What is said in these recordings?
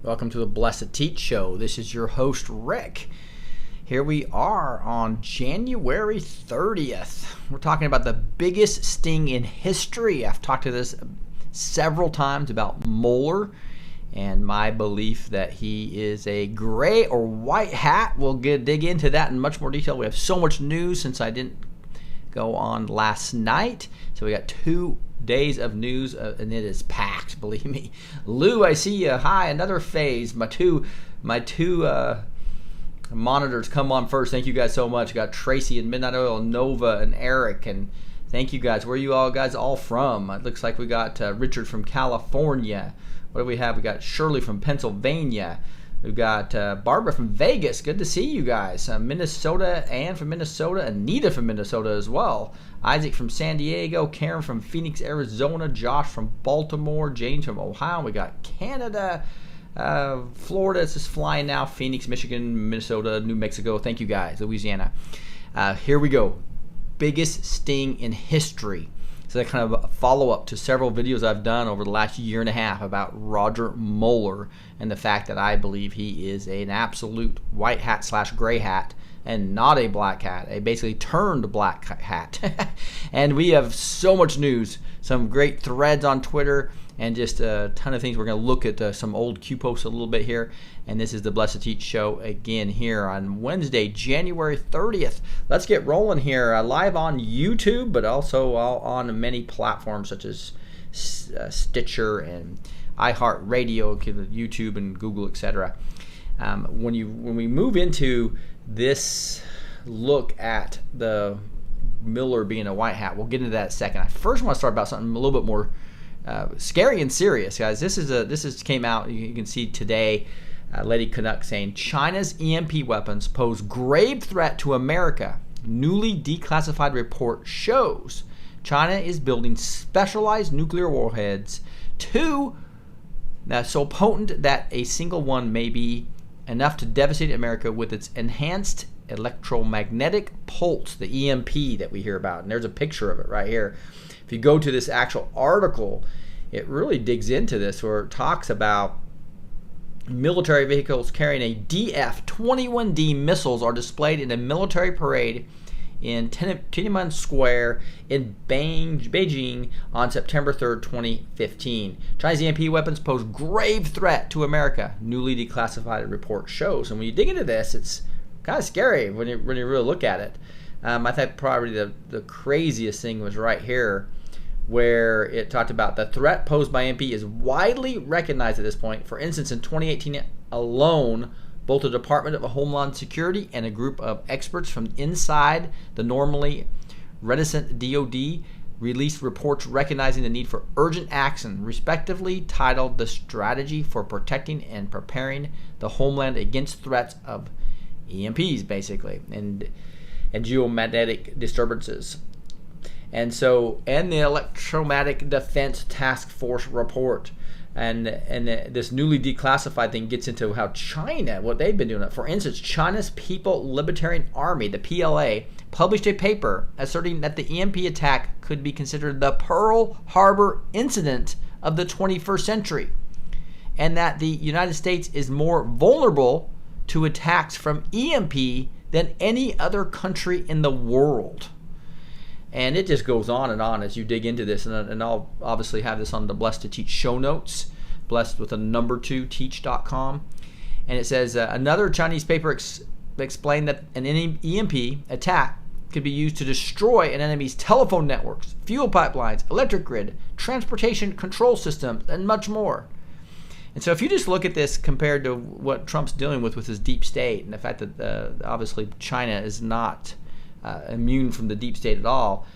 Welcome to the Blessed Teach Show. This is your host, Rick. Here we are on January 30th. We're talking about the biggest sting in history. I've talked to this several times about Mueller and my belief that he is a gray or white hat. We'll dig into that in much more detail. We have so much news since I didn't go on last night. So we got 2 days of news, and it is packed, believe me. Lou, I see you. Hi, another phase. My two monitors come on first. Thank you guys so much. Got Tracy and Midnight Oil, Nova and Eric, and thank you guys. Where are you all guys all from? It looks like we got Richard from California. What do we have? We got Shirley from Pennsylvania. We've got Barbara from Vegas. Good to see you guys. Minnesota, Ann from Minnesota, Anita from Minnesota as well. Isaac from San Diego, Karen from Phoenix, Arizona, Josh from Baltimore, James from Ohio. We got Canada, Florida is just flying now, Phoenix, Michigan, Minnesota, New Mexico. Thank you guys, Louisiana. Here we go. Biggest sting in history. So that kind of a follow-up to several videos I've done over the last year and a half about Roger Mueller and the fact that I believe he is an absolute white hat / gray hat and not a black hat, a basically turned black hat. And we have so much news, some great threads on Twitter, and just a ton of things. We're going to look at some old Q posts a little bit here. And this is the Blessed Teach Show again here on Wednesday, January 30th. Let's get rolling here. Live on YouTube, but also on many platforms such as Stitcher and iHeartRadio, YouTube and Google, etc. When we move into this look at the Mueller being a white hat, we'll get into that in a second. I first want to start about something a little bit more scary and serious, guys. This came out. You can see today, Lady Canuck saying China's EMP weapons pose grave threat to America. Newly declassified report shows China is building specialized nuclear warheads, so potent that a single one may be enough to devastate America with its enhanced electromagnetic pulse, the EMP that we hear about. And there's a picture of it right here. If you go to this actual article, it really digs into this, where it talks about military vehicles carrying a DF-21D missiles are displayed in a military parade in Tiananmen Square in Beijing on September 3rd, 2015. Chinese EMP weapons pose grave threat to America, newly declassified report shows. And when you dig into this, it's kind of scary when you really look at it. I think probably the craziest thing was right here, where it talked about the threat posed by EMP is widely recognized at this point. For instance, in 2018 alone, both the Department of Homeland Security and a group of experts from inside the normally reticent DoD released reports recognizing the need for urgent action, respectively titled The Strategy for Protecting and Preparing the Homeland Against Threats of EMPs, basically, and geomagnetic disturbances. And the Electromagnetic Defense Task Force report. And this newly declassified thing gets into how China, what they've been doing. For instance, China's People Liberation Army, the PLA, published a paper asserting that the EMP attack could be considered the Pearl Harbor incident of the 21st century, and that the United States is more vulnerable to attacks from EMP than any other country in the world. And it just goes on as you dig into this. And I'll obviously have this on the Blessed to Teach show notes, blessed with a number 2 teach.com. And it says another Chinese paper explained that an EMP attack could be used to destroy an enemy's telephone networks, fuel pipelines, electric grid, transportation control systems, and much more. And so if you just look at this compared to what Trump's dealing with his deep state, and the fact that obviously China is not immune from the deep state at all,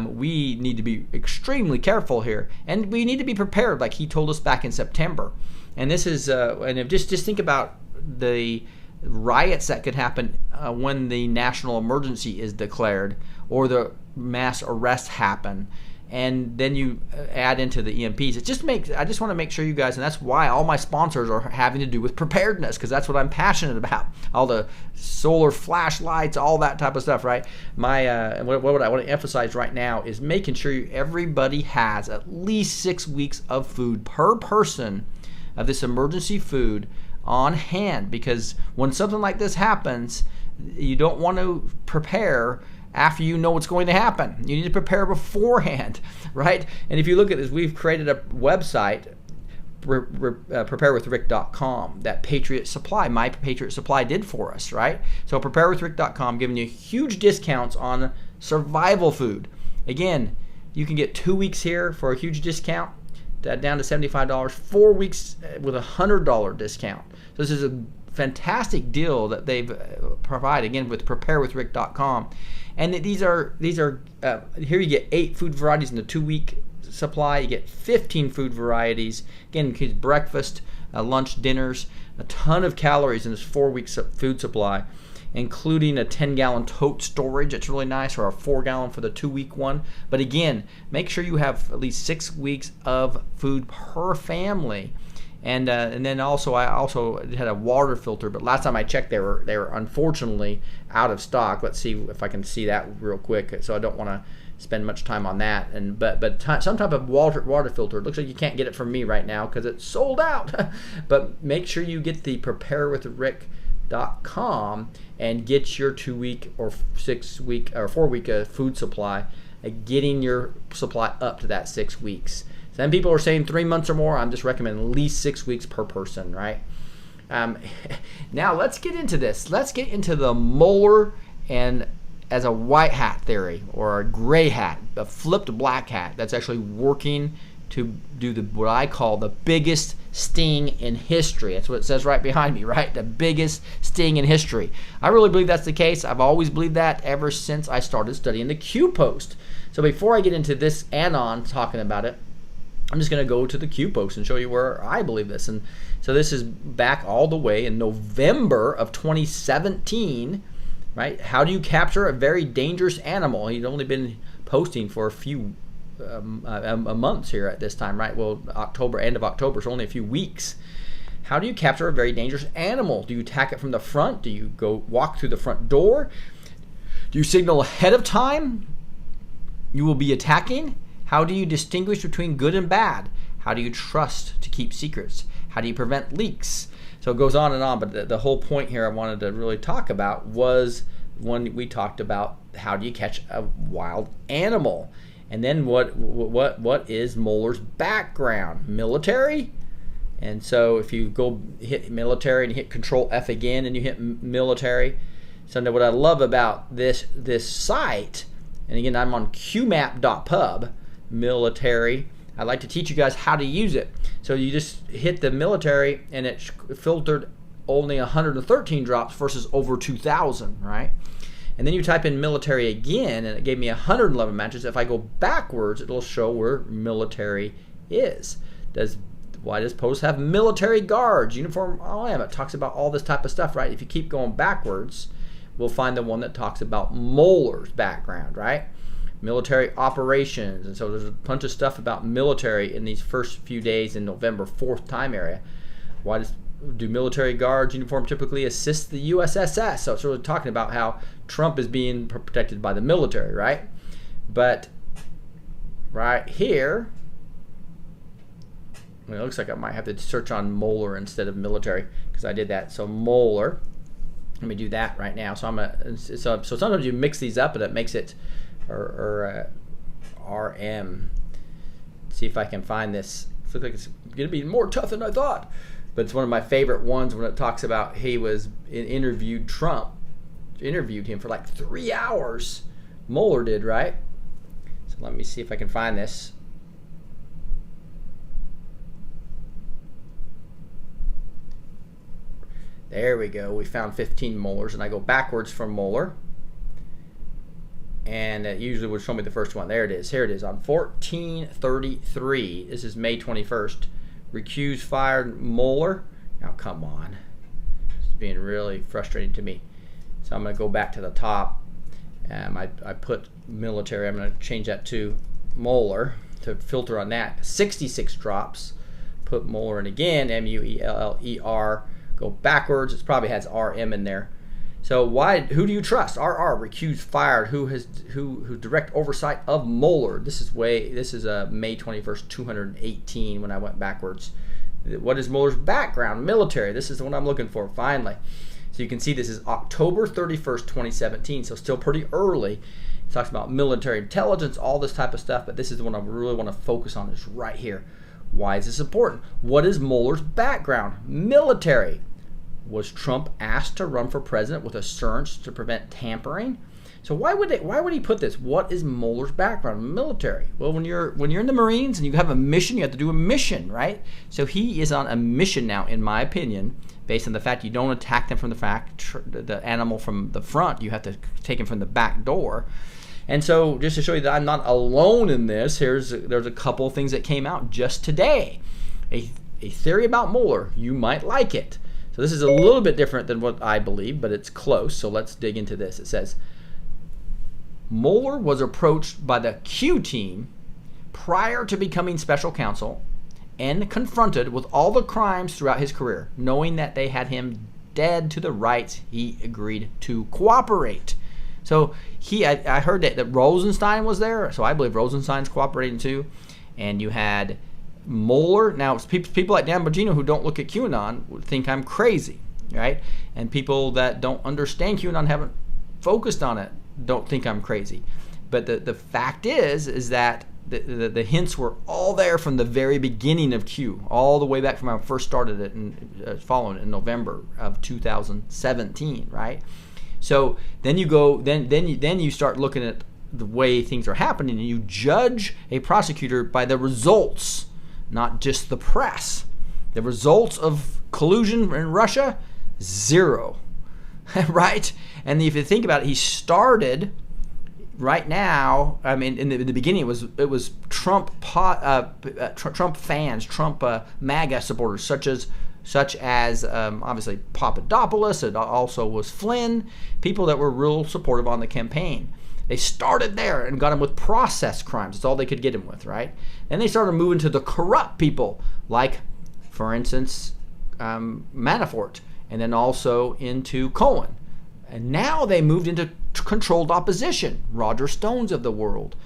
we need to be extremely careful here, and we need to be prepared, like he told us back in September. And this is, and if just think about the riots that could happen when the national emergency is declared or the mass arrests happen, and then you add into the EMPs. I just want to make sure you guys, and that's why all my sponsors are having to do with preparedness, because that's what I'm passionate about. All the solar flashlights, all that type of stuff, right? What I want to emphasize right now is making sure everybody has at least 6 weeks of food per person of this emergency food on hand, because when something like this happens, you don't want to prepare after you know what's going to happen. You need to prepare beforehand, right? And if you look at this, we've created a website, preparewithrick.com, that Patriot Supply, my Patriot Supply, did for us, right? So preparewithrick.com, giving you huge discounts on survival food. Again, you can get 2 weeks here for a huge discount, down to $75, 4 weeks with a $100 discount. So this is a fantastic deal that they've provided, again, with preparewithrick.com. And these are here you get 8 food varieties in the 2 week supply. You get 15 food varieties. Again, breakfast, lunch, dinners, a ton of calories in this 4 weeks food supply, including a 10-gallon tote storage. It's really nice, or a 4-gallon for the 2 week one. But again, make sure you have at least 6 weeks of food per family. And then also, I also had a water filter, but last time I checked, they were unfortunately out of stock. Let's see if I can see that real quick. So I don't want to spend much time on that. And but some type of water filter. It looks like you can't get it from me right now because it's sold out. But make sure you get the preparewithrick.com and get your 2 week or 6 week or 4 week food supply, getting your supply up to that 6 weeks. Some people are saying 3 months or more. I'm just recommending at least 6 weeks per person, right? Now let's get into this. Let's get into the Mueller and as a white hat theory, or a gray hat, a flipped black hat that's actually working to do what I call the biggest sting in history. That's what it says right behind me, right? The biggest sting in history. I really believe that's the case. I've always believed that ever since I started studying the Q post. So before I get into this anon talking about it, I'm just going to go to the Q post and show you where I believe this. And so this is back all the way in November of 2017, right? How do you capture a very dangerous animal? He'd only been posting for a few months here at this time, right? Well, end of October, so only a few weeks. How do you capture a very dangerous animal? Do you attack it from the front? Do you go walk through the front door? Do you signal ahead of time you will be attacking? How do you distinguish between good and bad? How do you trust to keep secrets? How do you prevent leaks? So it goes on and on, but the whole point here I wanted to really talk about was when we talked about how do you catch a wild animal, and then what is Mueller's background? Military. And so if you go hit military and hit Control F again and you hit military. So now what I love about this site, and again I'm on qmap.pub, military. I'd like to teach you guys how to use it. So you just hit the military and it filtered only 113 drops versus over 2,000, right? And then you type in military again and it gave me 111 matches. If I go backwards, it'll show where military is. Why does post have military guards, uniform? Oh yeah, it talks about all this type of stuff, right? If you keep going backwards, we'll find the one that talks about Mueller's background, right? Military operations. And so there's a bunch of stuff about military in these first few days in November, 4th time area. Why do military guards uniform typically assist the USSS? So it's really talking about how Trump is being protected by the military, right? But right here, it looks like I might have to search on Mueller instead of military because I did that. So Mueller, let me do that right now. So so sometimes you mix these up and it makes it or RM. See if I can find this. It looks like it's going to be more tough than I thought. But it's one of my favorite ones when it talks about interviewed Trump. Interviewed him for like 3 hours. Mueller did, right? So let me see if I can find this. There we go. We found 15 molars, and I go backwards from Mueller. And it usually would show me the first one. There it is. Here it is on 1433. This is May 21st. Recuse fired Mueller. Now come on. It's being really frustrating to me. So I'm going to go back to the top. I put military. I'm going to change that to Mueller to filter on that. 66 drops. Put Mueller in again. Mueller. Go backwards. It probably has RM in there. So who do you trust? RR, recuse fired. Who direct oversight of Mueller? This is May 21st, 218 when I went backwards What is Mueller's background? Military. This is the one I'm looking for, finally. So you can see this is October 31st, 2017, so still pretty early. It talks about military intelligence, all this type of stuff, but this is the one I really want to focus on, is right here. Why is this important? What is Mueller's background? Military. Was Trump asked to run for president with assurance to prevent tampering? So why would he put this? What is Mueller's background? Military. Well, when you're in the Marines and you have a mission, you have to do a mission, right? So he is on a mission now, in my opinion, based on the fact you don't attack them from the animal from the front. You have to take him from the back door. And so just to show you that I'm not alone in this, there's a couple of things that came out just today. A theory about Mueller. You might like it. So this is a little bit different than what I believe, but it's close. So let's dig into this. It says, Mueller was approached by the Q team prior to becoming special counsel and confronted with all the crimes throughout his career. Knowing that they had him dead to the rights, he agreed to cooperate. So I heard that Rosenstein was there, so I believe Rosenstein's cooperating too. And you had Mueller. Now, people like Dan Bongino who don't look at QAnon would think I'm crazy, right? And people that don't understand QAnon, haven't focused on it, don't think I'm crazy. But the fact is that the hints were all there from the very beginning of Q, all the way back from when I first started it and following it in November of 2017, right? So then you go, then you start looking at the way things are happening, and you judge a prosecutor by the results, not just the press. The results of collusion in Russia, 0, right? And if you think about it, he started right now. I mean, in the beginning, it was Trump fans, Trump MAGA supporters, such as obviously Papadopoulos. It also was Flynn, people that were real supportive on the campaign. They started there and got him with process crimes. That's all they could get him with, right? Then they started moving to the corrupt people, like, for instance, Manafort, and then also into Cohen. And now they moved into controlled opposition, Roger Stone's of the world,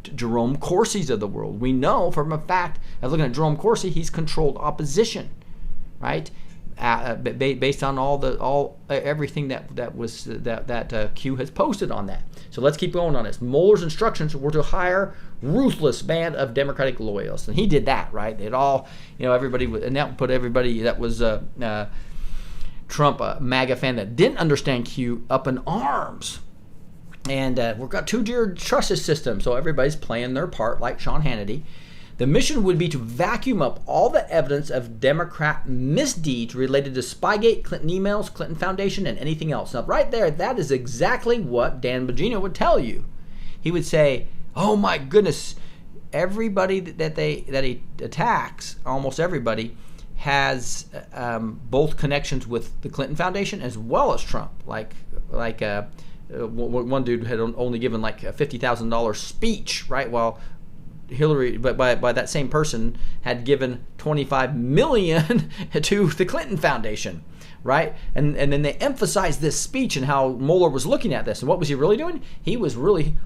Jerome Corsi's of the world. We know from a fact of looking at Jerome Corsi, he's controlled opposition, right? Based on everything that Q has posted on that. So let's keep going on this. Mueller's instructions were to hire ruthless band of Democratic loyalists, and he did that, right? They'd all, everybody, and that put everybody that was Trump, a MAGA fan that didn't understand Q, up in arms. And we've got two-tiered justice system, so everybody's playing their part, like Sean Hannity. The mission would be to vacuum up all the evidence of Democrat misdeeds related to Spygate, Clinton emails, Clinton Foundation, and anything else. Now, right there, that is exactly what Dan Bongino would tell you. He would say, "Oh my goodness, everybody that he attacks, almost everybody, has both connections with the Clinton Foundation as well as Trump. Like one dude had only given like a $50,000 speech, right? While Hillary, but by that same person, had given $25 million to the Clinton Foundation, right? And then they emphasized this speech and how Mueller was looking at this. And what was he really doing? He was really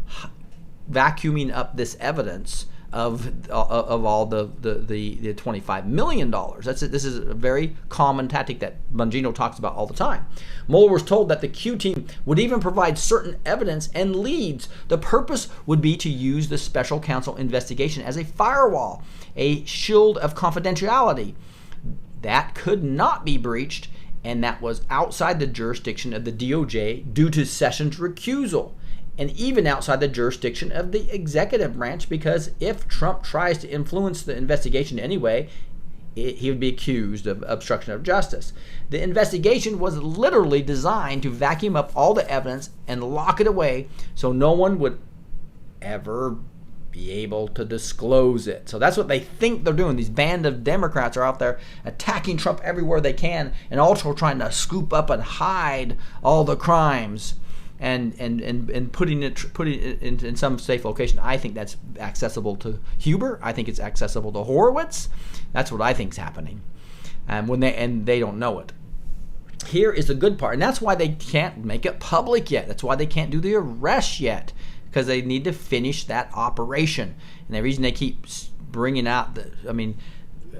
vacuuming up this evidence of all the $25 million. This is a very common tactic that Bongino talks about all the time. Mueller was told that the Q team would even provide certain evidence and leads. The purpose would be to use the special counsel investigation as a firewall, a shield of confidentiality that could not be breached, and that was outside the jurisdiction of the DOJ due to Sessions' recusal, and even outside the jurisdiction of the executive branch, because if Trump tries to influence the investigation anyway, he would be accused of obstruction of justice. The investigation was literally designed to vacuum up all the evidence and lock it away so no one would ever be able to disclose it. So that's what they think they're doing. These band of Democrats are out there attacking Trump everywhere they can and also trying to scoop up and hide all the crimes and putting it in some safe location. I think that's accessible to Huber. I think it's accessible to Horowitz. That's what I think is happening, and they don't know it. Here is the good part, and that's why they can't make it public yet. That's why they can't do the arrest yet, because they need to finish that operation. And the reason they keep bringing out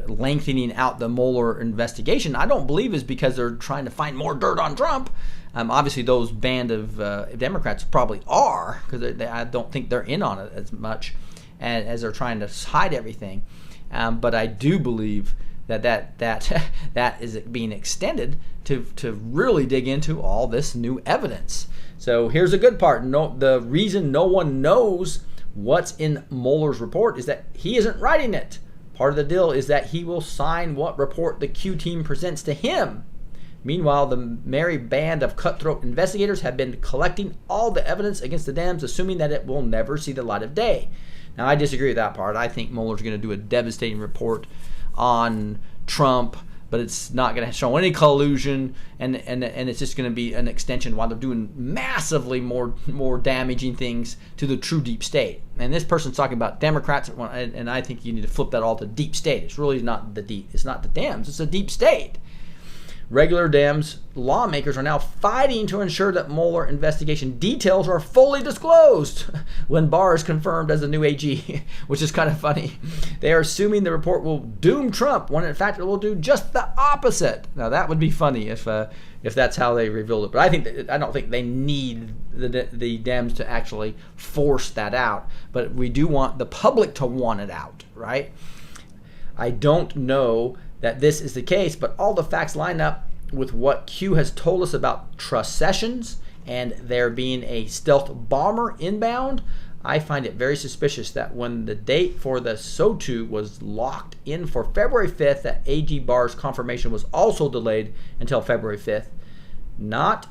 lengthening out the Mueller investigation, I don't believe is because they're trying to find more dirt on Trump. Obviously, those band of Democrats probably are, because I don't think they're in on it as much as they're trying to hide everything. But I do believe that is being extended to really dig into all this new evidence. So here's a good part. The reason no one knows what's in Mueller's report is that he isn't writing it. Part of the deal is that he will sign what report the Q team presents to him. Meanwhile, the merry band of cutthroat investigators have been collecting all the evidence against the Dems, assuming that it will never see the light of day. Now, I disagree with that part. I think Mueller's going to do a devastating report on Trump, but it's not going to show any collusion, and it's just going to be an extension while they're doing massively more damaging things to the true deep state. And this person's talking about Democrats, and I think you need to flip that all to deep state. It's really not it's not the Dems, it's a deep state. Regular Dems lawmakers are now fighting to ensure that Mueller investigation details are fully disclosed when Barr is confirmed as the new AG, which is kind of funny. They are assuming the report will doom Trump, when in fact it will do just the opposite. Now that would be funny if that's how they revealed it. But I don't think they need the Dems to actually force that out. But we do want the public to want it out, right? I don't know that this is the case, but all the facts line up with what Q has told us about trust sessions and there being a stealth bomber inbound. I find it very suspicious that when the date for the SOTU was locked in for February 5th, that AG Barr's confirmation was also delayed until February 5th. Not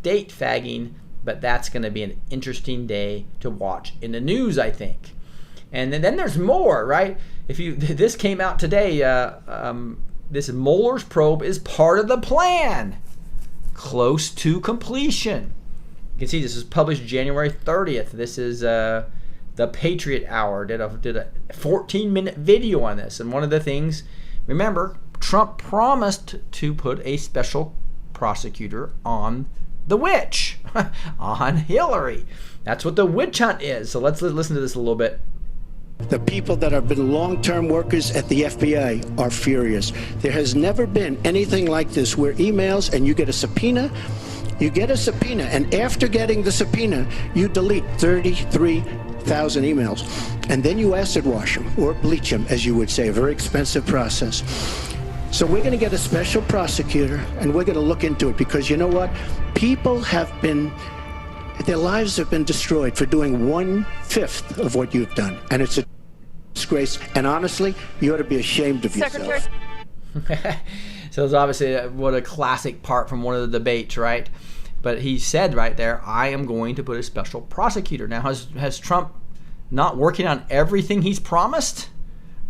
date fagging, but that's going to be an interesting day to watch in the news, I think. And then there's more, right? This came out today. This Mueller's probe is part of the plan, close to completion. You can see this is published January 30th. This is the Patriot Hour did a 14-minute video on this. And one of the things, remember, Trump promised to put a special prosecutor on the witch, on Hillary. That's what the witch hunt is. So let's listen to this a little bit. The people that have been long-term workers at the FBI are furious. There has never been anything like this where emails and you get a subpoena, and after getting the subpoena, you delete 33,000 emails. And then you acid wash them, or bleach them, as you would say, a very expensive process. So we're going to get a special prosecutor, and we're going to look into it, because you know what? People their lives have been destroyed for doing 1/5 of what you've done. And it's a disgrace. And honestly, you ought to be ashamed of yourself. So it's obviously what a classic part from one of the debates, right? But he said right there, I am going to put a special prosecutor. Now, has Trump not working on everything he's promised?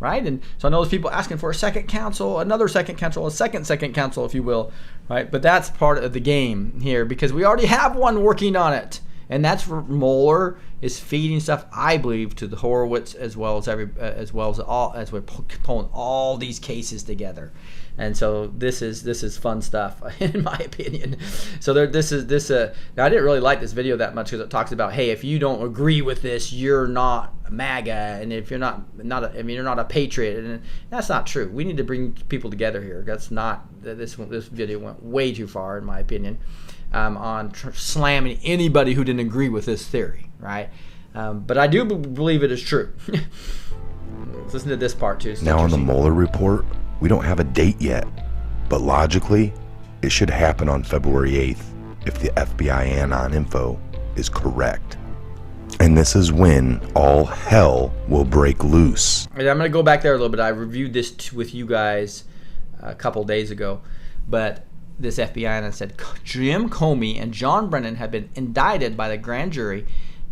Right? And so I know there's people asking for a second counsel, another second counsel, a second counsel, if you will, right? But that's part of the game here, because we already have one working on it. And that's where Mueller is feeding stuff, I believe, to the Horowitz as well as we're pulling all these cases together. And so this is fun stuff, in my opinion. So now I didn't really like this video that much, because it talks about, hey, if you don't agree with this, you're not MAGA, and if you're you're not a patriot, and that's not true. We need to bring people together here. That's not this video went way too far, in my opinion, on slamming anybody who didn't agree with this theory, right? But I do believe it is true. Let's listen to this part too. Now on the Mueller report, we don't have a date yet, but logically, it should happen on February 8th if the FBI Anon info is correct. And this is when all hell will break loose. I'm going to go back there a little bit. I reviewed this with you guys a couple days ago, but this FBI Anon said Jim Comey and John Brennan have been indicted by the grand jury.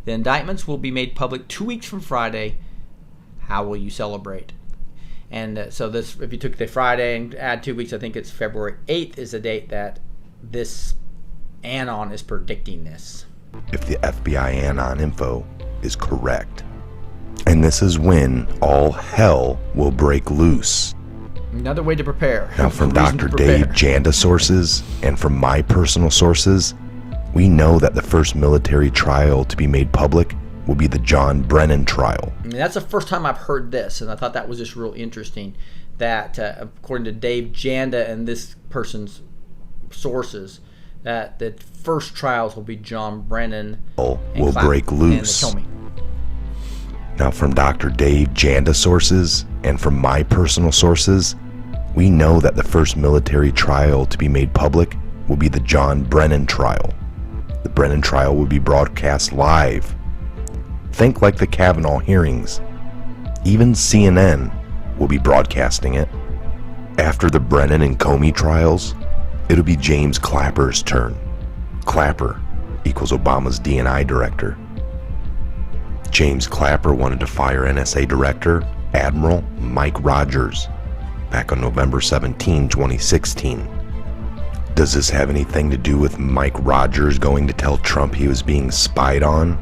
The indictments will be made public 2 weeks from Friday. How will you celebrate? And so this, if you took the Friday and add 2 weeks, I think it's February 8th is the date that this Anon is predicting this. If the FBI Anon info is correct. And this is when all hell will break loose. Another way to prepare. Now, from Dr. Dave Janda sources and from my personal sources, we know that the first military trial to be made public will be the John Brennan trial. I mean, that's the first time I've heard this, and I thought that was just real interesting, that, according to Dave Janda and this person's sources, that the first trials will be John Brennan will break loose. Now, from Dr. Dave Janda sources and from my personal sources, we know that the first military trial to be made public will be the John Brennan trial. The Brennan trial will be broadcast live. Think like the Kavanaugh hearings. Even CNN will be broadcasting it. After the Brennan and Comey trials, it'll be James Clapper's turn. Clapper equals Obama's DNI director. James Clapper wanted to fire NSA Director Admiral Mike Rogers back on November 17, 2016. Does this have anything to do with Mike Rogers going to tell Trump he was being spied on?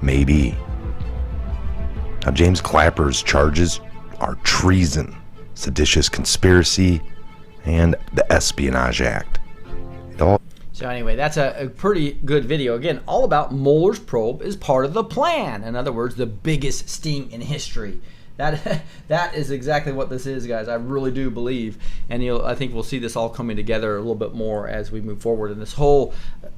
Maybe. Now, James Clapper's charges are treason, seditious conspiracy, and the Espionage Act. So anyway, that's a pretty good video. Again, all about Mueller's probe is part of the plan. In other words, the biggest sting in history. That is exactly what this is, guys. I really do believe, and I think we'll see this all coming together a little bit more as we move forward. And this whole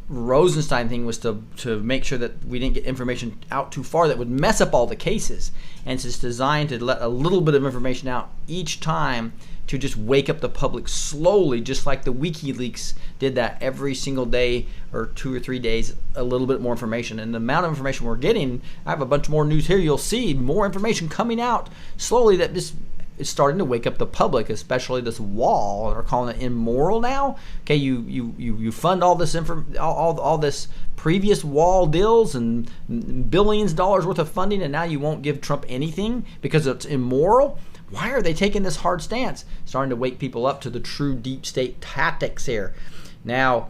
Rosenstein thing was to make sure that we didn't get information out too far that would mess up all the cases. And it's just designed to let a little bit of information out each time to just wake up the public slowly, just like the WikiLeaks did that every single day or 2 or 3 days, a little bit more information. And the amount of information we're getting, I have a bunch more news here. You'll see more information coming out slowly that just is starting to wake up the public, especially this wall. They're calling it immoral now. Okay, you fund all this all this previous wall deals and billions of dollars worth of funding, and now you won't give Trump anything because it's immoral. Why are they taking this hard stance? Starting to wake people up to the true deep state tactics here. Now,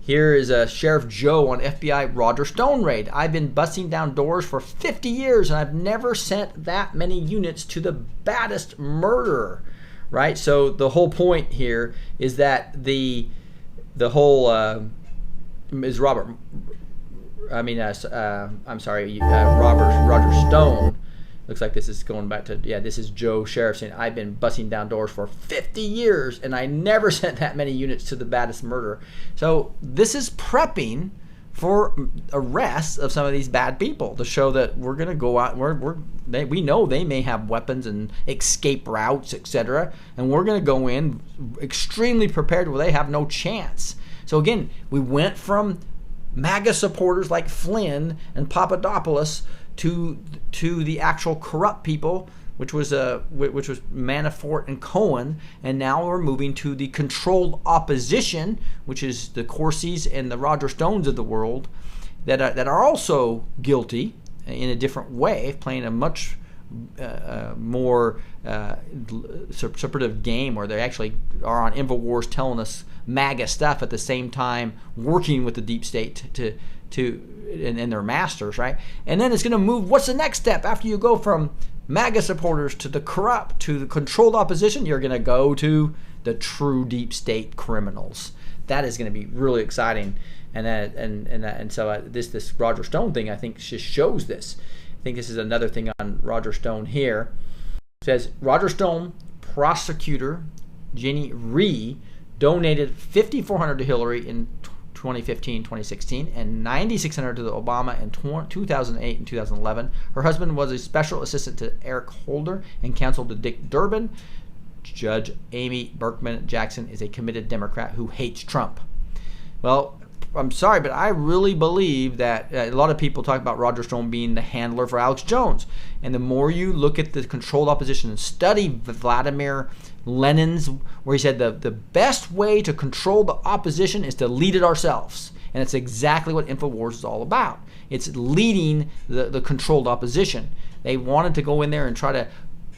here is Sheriff Joe on FBI Roger Stone raid. I've been busting down doors for 50 years, and I've never sent that many units to the baddest murderer. Right? So the whole point here is that the whole is Roger Stone. Looks like this is going back to, this is Joe Sheriff saying, I've been busting down doors for 50 years and I never sent that many units to the baddest murderer. So this is prepping for arrests of some of these bad people to show that we're going to go out, we know they may have weapons and escape routes, etc. And we're going to go in extremely prepared where they have no chance. So again, we went from MAGA supporters like Flynn and Papadopoulos to the actual corrupt people, which was Manafort and Cohen, and now we're moving to the controlled opposition, which is the Corsies and the Roger Stones of the world, that are also guilty in a different way, playing a much more supportive game where they actually are on InfoWars telling us MAGA stuff at the same time working with the deep state and their masters, right? And then it's going to move. What's the next step after you go from MAGA supporters to the corrupt to the controlled opposition? You're going to go to the true deep state criminals. That is going to be really exciting. And so this Roger Stone thing, I think, just shows this. I think this is another thing on Roger Stone here. It says Roger Stone prosecutor Jenny Rhee donated $5,400 to Hillary in 2015, 2016, and $9,600 to Obama in 2008 and 2011. Her husband was a special assistant to Eric Holder and counsel to Dick Durbin. Judge Amy Berkman Jackson is a committed Democrat who hates Trump. Well, I'm sorry, but I really believe that a lot of people talk about Roger Stone being the handler for Alex Jones. And the more you look at the controlled opposition and study Vladimir Lenin's, where he said the best way to control the opposition is to lead it ourselves. And it's exactly what InfoWars is all about. It's leading the controlled opposition. They wanted to go in there and try to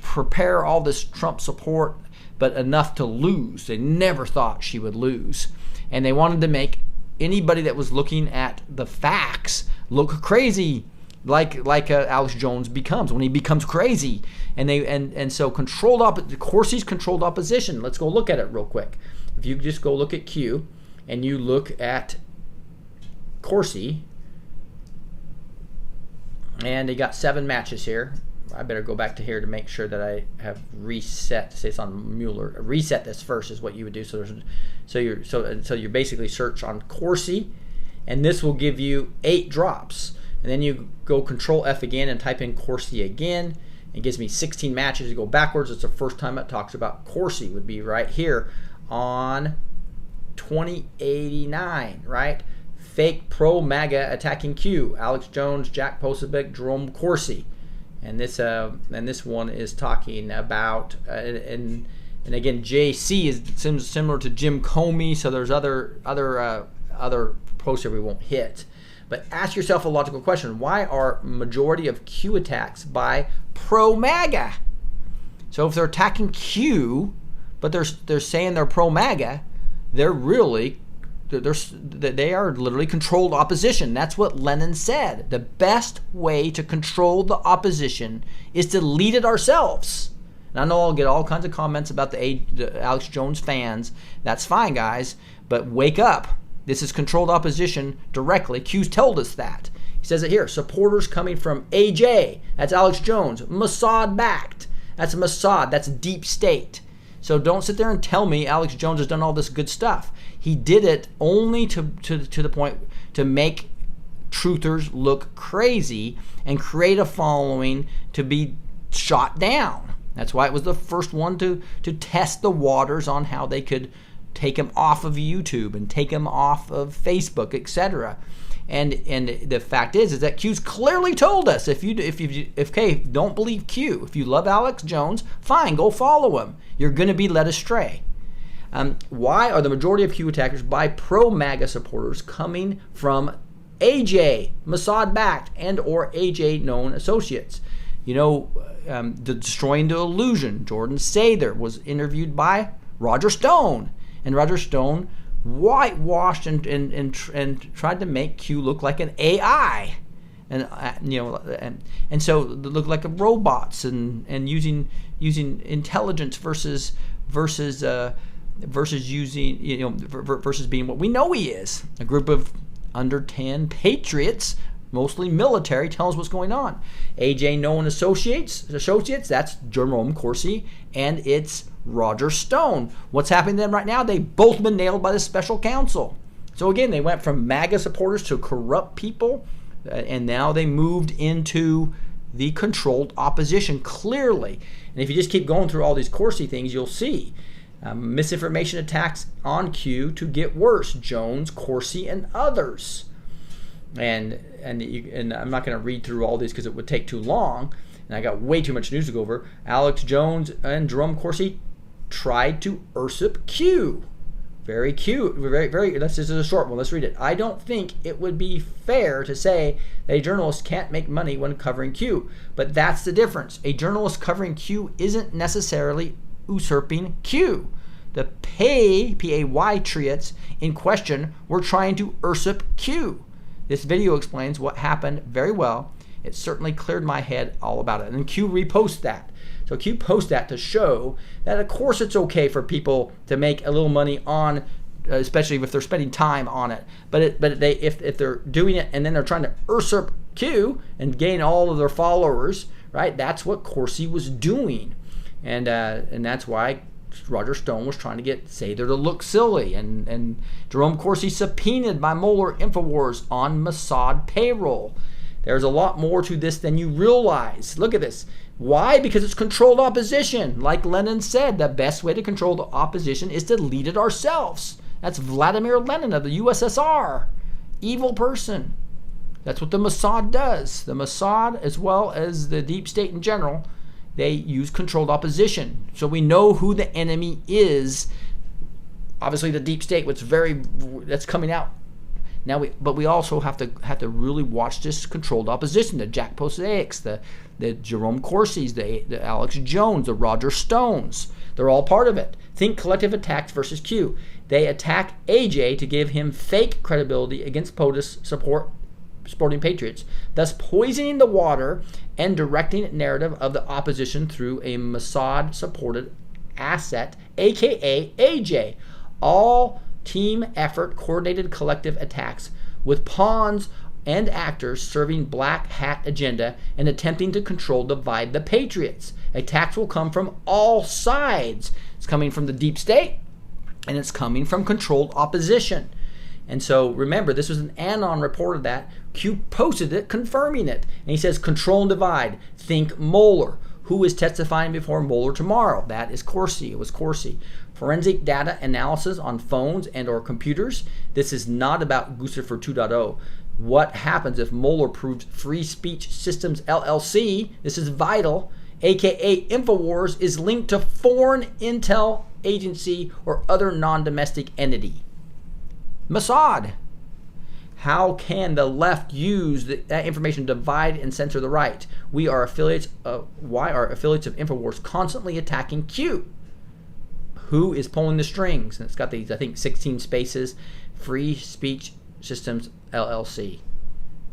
prepare all this Trump support, but enough to lose. They never thought she would lose. And they wanted to make anybody that was looking at the facts look crazy, like Alex Jones becomes when he becomes crazy. And so Corsi's controlled opposition. Let's go look at it real quick. If you just go look at Q and you look at Corsi, and they got 7 matches here. I better go back to here to make sure that I have reset. Say it's on Mueller. Reset this first is what you would do. So you basically search on Corsi, and this will give you 8 drops. And then you go Control F again and type in Corsi again. It gives me 16 matches. You go backwards. It's the first time it talks about Corsi. Would be right here on 2089, right? Fake pro MAGA attacking Q. Alex Jones, Jack Posobiec, Jerome Corsi, and this one is talking about and again JC is similar to Jim Comey. So there's other posts here we won't hit. But ask yourself a logical question: why are majority of Q attacks by pro MAGA? So if they're attacking Q, but they're saying they're pro MAGA, they are literally controlled opposition. That's what Lenin said. The best way to control the opposition is to lead it ourselves. And I know I'll get all kinds of comments about the Alex Jones fans. That's fine, guys, but wake up. This is controlled opposition directly. Q's told us that. He says it here. Supporters coming from AJ. That's Alex Jones. Mossad backed. That's Mossad. That's deep state. So don't sit there and tell me Alex Jones has done all this good stuff. He did it only to the point to make truthers look crazy and create a following to be shot down. That's why it was the first one to test the waters on how they could take him off of YouTube and take him off of Facebook, etc. And the fact is that Q's clearly told us if don't believe Q, if you love Alex Jones, fine, go follow him. You're going to be led astray. Why are the majority of Q attackers by pro-MAGA supporters coming from AJ, Mossad-backed, and or AJ-known associates? Destroying the illusion. Jordan Sather was interviewed by Roger Stone, and Roger Stone whitewashed and tried to make Q look like an AI, and so look like robots and using intelligence versus using versus being what we know he is, a group of under 10 patriots, mostly military, tell us what's going on. AJ known associates, that's Jerome Corsi, and it's Roger Stone. What's happening to them right now? They've both been nailed by the special counsel. So again, they went from MAGA supporters to corrupt people, and now they moved into the controlled opposition, clearly. And if you just keep going through all these Corsi things, you'll see misinformation attacks on Q to get worse. Jones, Corsi, and others. And I'm not going to read through all these because it would take too long, and I got way too much news to go over. Alex Jones and Jerome Corsi tried to usurp Q. Very cute. Very. This is a short one. Let's read it. I don't think it would be fair to say that a journalist can't make money when covering Q, but that's the difference. A journalist covering Q isn't necessarily usurping Q. The patriots in question were trying to usurp Q. This video explains what happened very well. It certainly cleared my head all about it. And then Q reposts that. So Q posts that to show that, of course, it's okay for people to make a little money on, especially if they're spending time on it. But if they're doing it and then they're trying to usurp Q and gain all of their followers, right? That's what Corsi was doing, and that's why Roger Stone was trying to get Sather to look silly, and Jerome Corsi subpoenaed by Mueller InfoWars on Mossad payroll. There's a lot more to this than you realize. Look at this. Why? Because it's controlled opposition. Like Lenin said, the best way to control the opposition is to lead it ourselves. That's Vladimir Lenin of the USSR. Evil person. That's what the Mossad does. The Mossad, as well as the deep state in general, they use controlled opposition. So we know who the enemy is. Obviously, the deep state, that's coming out now. But we also have to really watch this controlled opposition. The Jack Posobiec, the Jerome Corsis, the Alex Jones, the Roger Stones. They're all part of it. Think collective attacks versus Q. They attack AJ to give him fake credibility against POTUS supporting patriots, thus poisoning the water and directing narrative of the opposition through a Mossad-supported asset, aka AJ. All team effort, coordinated collective attacks with pawns and actors serving black hat agenda and attempting to control, divide the patriots. Attacks will come from all sides. It's coming from the deep state, and it's coming from controlled opposition. And so remember, this was an Anon reported that. Q posted it, confirming it. And he says, control and divide. Think Mueller. Who is testifying before Mueller tomorrow? That is Corsi. It was Corsi. Forensic data analysis on phones and or computers. This is not about Guccifer 2.0. What happens if Mueller proves Free Speech Systems LLC, this is vital, aka InfoWars, is linked to foreign intel agency or other non-domestic entity? Mossad. How can the left use that information to divide and censor the right? Why are affiliates of InfoWars constantly attacking Q? Who is pulling the strings? And it's got these, I think, 16 spaces. Free Speech Systems LLC.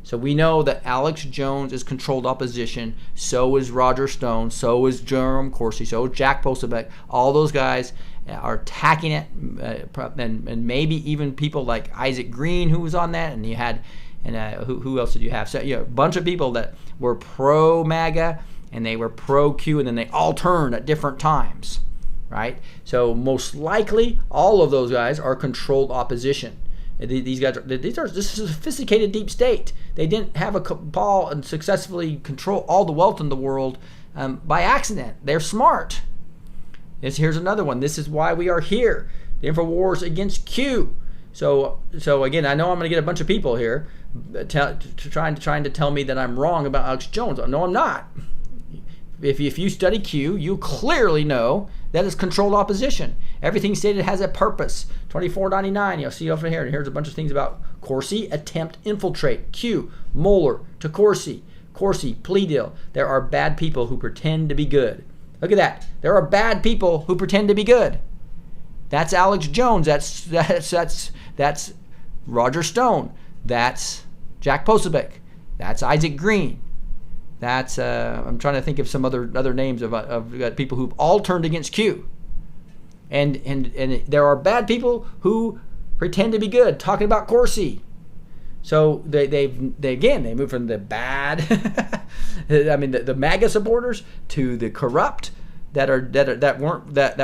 So we know that Alex Jones is controlled opposition. So is Roger Stone. So is Jerome Corsi. So is Jack Posobiec. All those guys are attacking it, and maybe even people like Isaac Green, who was on that, and you had, who else did you have? So a bunch of people that were pro MAGA and they were pro Q, and then they all turned at different times, right? So most likely, all of those guys are controlled opposition. These are this is a sophisticated deep state. They didn't have a cabal and successfully control all the wealth in the world by accident. They're smart. Here's another one. This is why we are here. The InfoWars against Q. So again, I know I'm going to get a bunch of people here trying to tell me that I'm wrong about Alex Jones. No, I'm not. If you study Q, you clearly know that it's controlled opposition. Everything stated has a purpose. 2499, you'll see over here. And here's a bunch of things about Corsi, attempt infiltrate. Q, Mueller to Corsi. Corsi, plea deal. There are bad people who pretend to be good. Look at that. There are bad people who pretend to be good. That's Alex Jones. That's Roger Stone. That's Jack Posobiec. That's Isaac Green. That's I'm trying to think of some other names of people who've all turned against Q. And there are bad people who pretend to be good. Talking about Corsi. So they moved from the bad, I mean the MAGA supporters to the corrupt that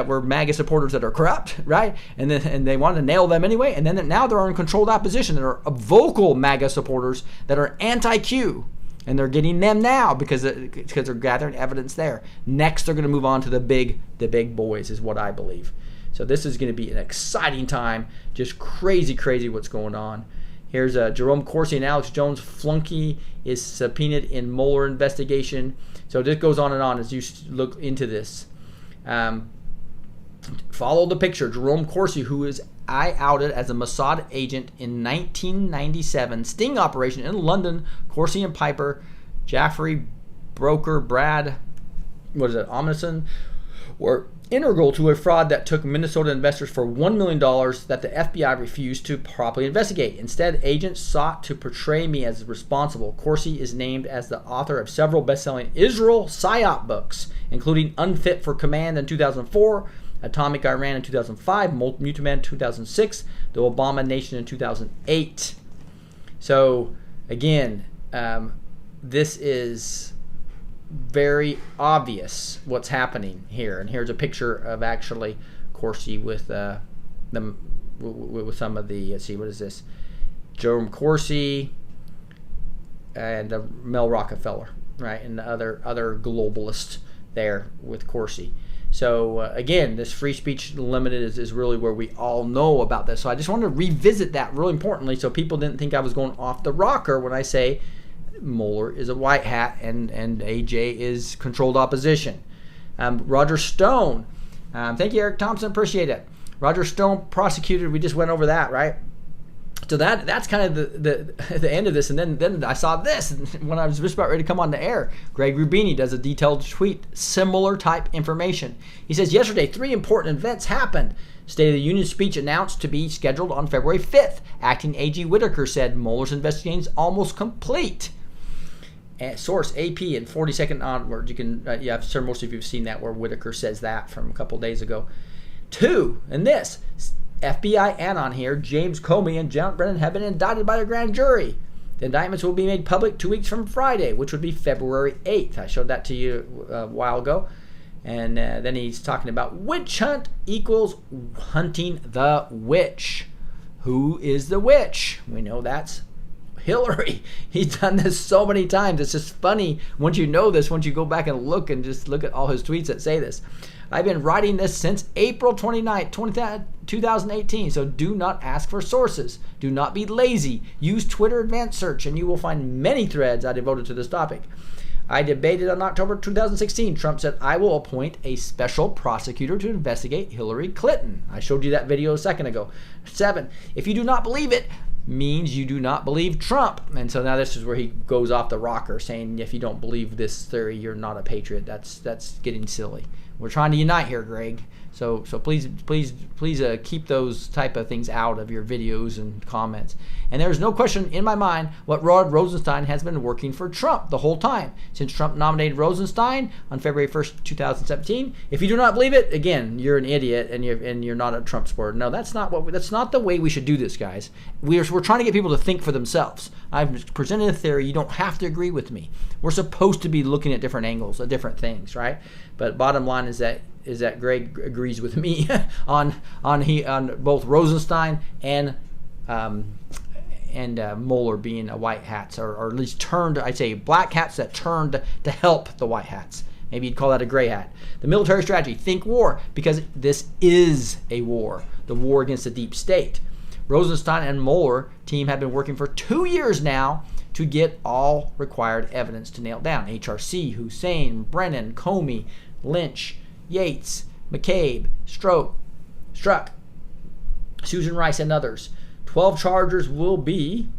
were MAGA supporters that are corrupt, right? And they wanted to nail them anyway. And then now they're in controlled opposition. There are vocal MAGA supporters that are anti-Q, and they're getting them now because they're gathering evidence there. Next, they're going to move on to the big boys, is what I believe. So this is going to be an exciting time. Just crazy what's going on. Here's Jerome Corsi and Alex Jones flunky is subpoenaed in Mueller investigation. So this goes on and on as you look into this. Follow the picture. Jerome Corsi, who is outed as a Mossad agent in 1997 sting operation in London. Corsi and Piper, Jaffrey, Broker, Brad, Omnison, were integral to a fraud that took Minnesota investors for $1 million that the FBI refused to properly investigate. Instead, agents sought to portray me as responsible. Corsi is named as the author of several best-selling Israel PSYOP books, including Unfit for Command in 2004, Atomic Iran in 2005, Mutaman in 2006, The Obama Nation in 2008. So, again, this is very obvious what's happening here, and here's a picture of actually Corsi with with some of the. Let's see, what is this? Jerome Corsi and Mel Rockefeller, right, and the other globalists there with Corsi. So again, this free speech limited is really where we all know about this. So I just wanted to revisit that really importantly, so people didn't think I was going off the rocker when I say Mueller is a white hat and AJ is controlled opposition. Roger Stone, thank you, Eric Thompson, appreciate it. Roger Stone prosecuted. We just went over that, right? So that's kind of the end of this. And then I saw this when I was just about ready to come on the air. Greg Rubini does a detailed tweet, similar type information. He says, yesterday, 3 important events happened. State of the Union speech announced to be scheduled on February 5th. Acting AG Whitaker said Mueller's investigation is almost complete. Source AP and 42nd onward. You can, I'm sure most of you have seen that where Whitaker says that from a couple days ago. 2, and this, FBI Anon here, James Comey and John Brennan have been indicted by the grand jury. The indictments will be made public 2 weeks from Friday, which would be February 8th. I showed that to you a while ago. And then he's talking about witch hunt equals hunting the witch. Who is the witch? We know that's Hillary. He's done this so many times. It's just funny once you know this, once you go back and just look at all his tweets that say this. I've been writing this since April 29th, 2018, so do not ask for sources. Do not be lazy. Use Twitter Advanced Search, and you will find many threads I devoted to this topic. I debated on October 2016. Trump said, I will appoint a special prosecutor to investigate Hillary Clinton. I showed you that video a second ago. 7, if you do not believe it, means you do not believe Trump. And so now this is where he goes off the rocker, saying if you don't believe this theory, you're not a patriot. That's getting silly. We're trying to unite here, Greg. So please keep those type of things out of your videos and comments. And there's no question in my mind what Rod Rosenstein has been working for Trump the whole time since Trump nominated Rosenstein on February 1st, 2017. If you do not believe it, again, you're an idiot and you're not a Trump supporter. No, that's not the way we should do this, guys. We're trying to get people to think for themselves. I've presented a theory. You don't have to agree with me. We're supposed to be looking at different angles, at different things, right? But bottom line is that Greg agrees with me on both Rosenstein and Mueller being a white hats, or at least turned, I'd say black hats that turned to help the white hats. Maybe you'd call that a gray hat. The military strategy, think war, because this is a war, the war against the deep state. Rosenstein and Mueller team have been working for 2 years now to get all required evidence to nail down. HRC, Hussein, Brennan, Comey, Lynch, Yates, McCabe, Strzok, Susan Rice, and others. 12 charges will be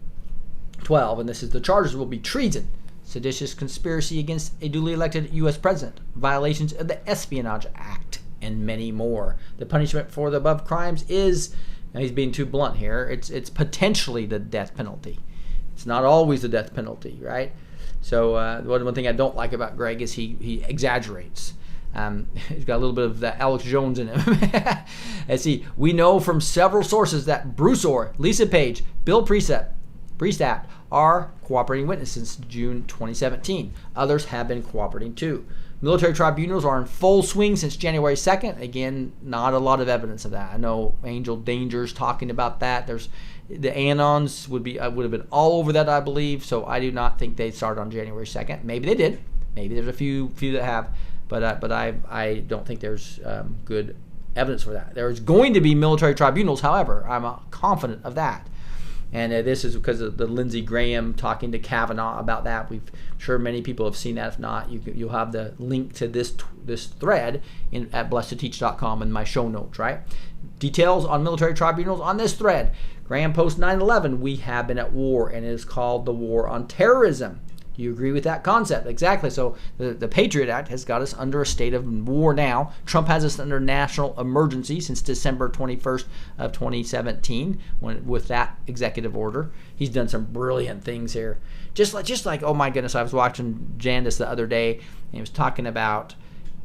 12, and the charges will be treason, seditious conspiracy against a duly elected U.S. president, violations of the Espionage Act, and many more. The punishment for the above crimes is, now he's being too blunt here, it's potentially the death penalty. It's not always the death penalty, right? So one thing I don't like about Greg is he exaggerates. He's got a little bit of that Alex Jones in him. And see, we know from several sources that Bruce Orr, Lisa Page, Bill Priestap are cooperating witnesses since June 2017. Others have been cooperating too. Military tribunals are in full swing since January 2nd. Again, not a lot of evidence of that. I know Angel Danger's talking about that. There's the Anons would have been all over that, I believe. So I do not think they started on January 2nd. Maybe they did. Maybe there's a few that have. But I don't think there's good evidence for that. There's going to be military tribunals, however. I'm confident of that. And this is because of the Lindsey Graham talking to Kavanaugh about that. I'm sure many people have seen that. If not, you'll have the link to this thread at blessed2teach.com in my show notes, right? Details on military tribunals on this thread. Graham post 9/11, we have been at war, and it is called the war on terrorism. Do you agree with that concept? Exactly. So the Patriot Act has got us under a state of war now. Trump has us under national emergency since December 21st of 2017 with that executive order. He's done some brilliant things here. Just like oh my goodness, I was watching Jandis the other day, and he was talking about,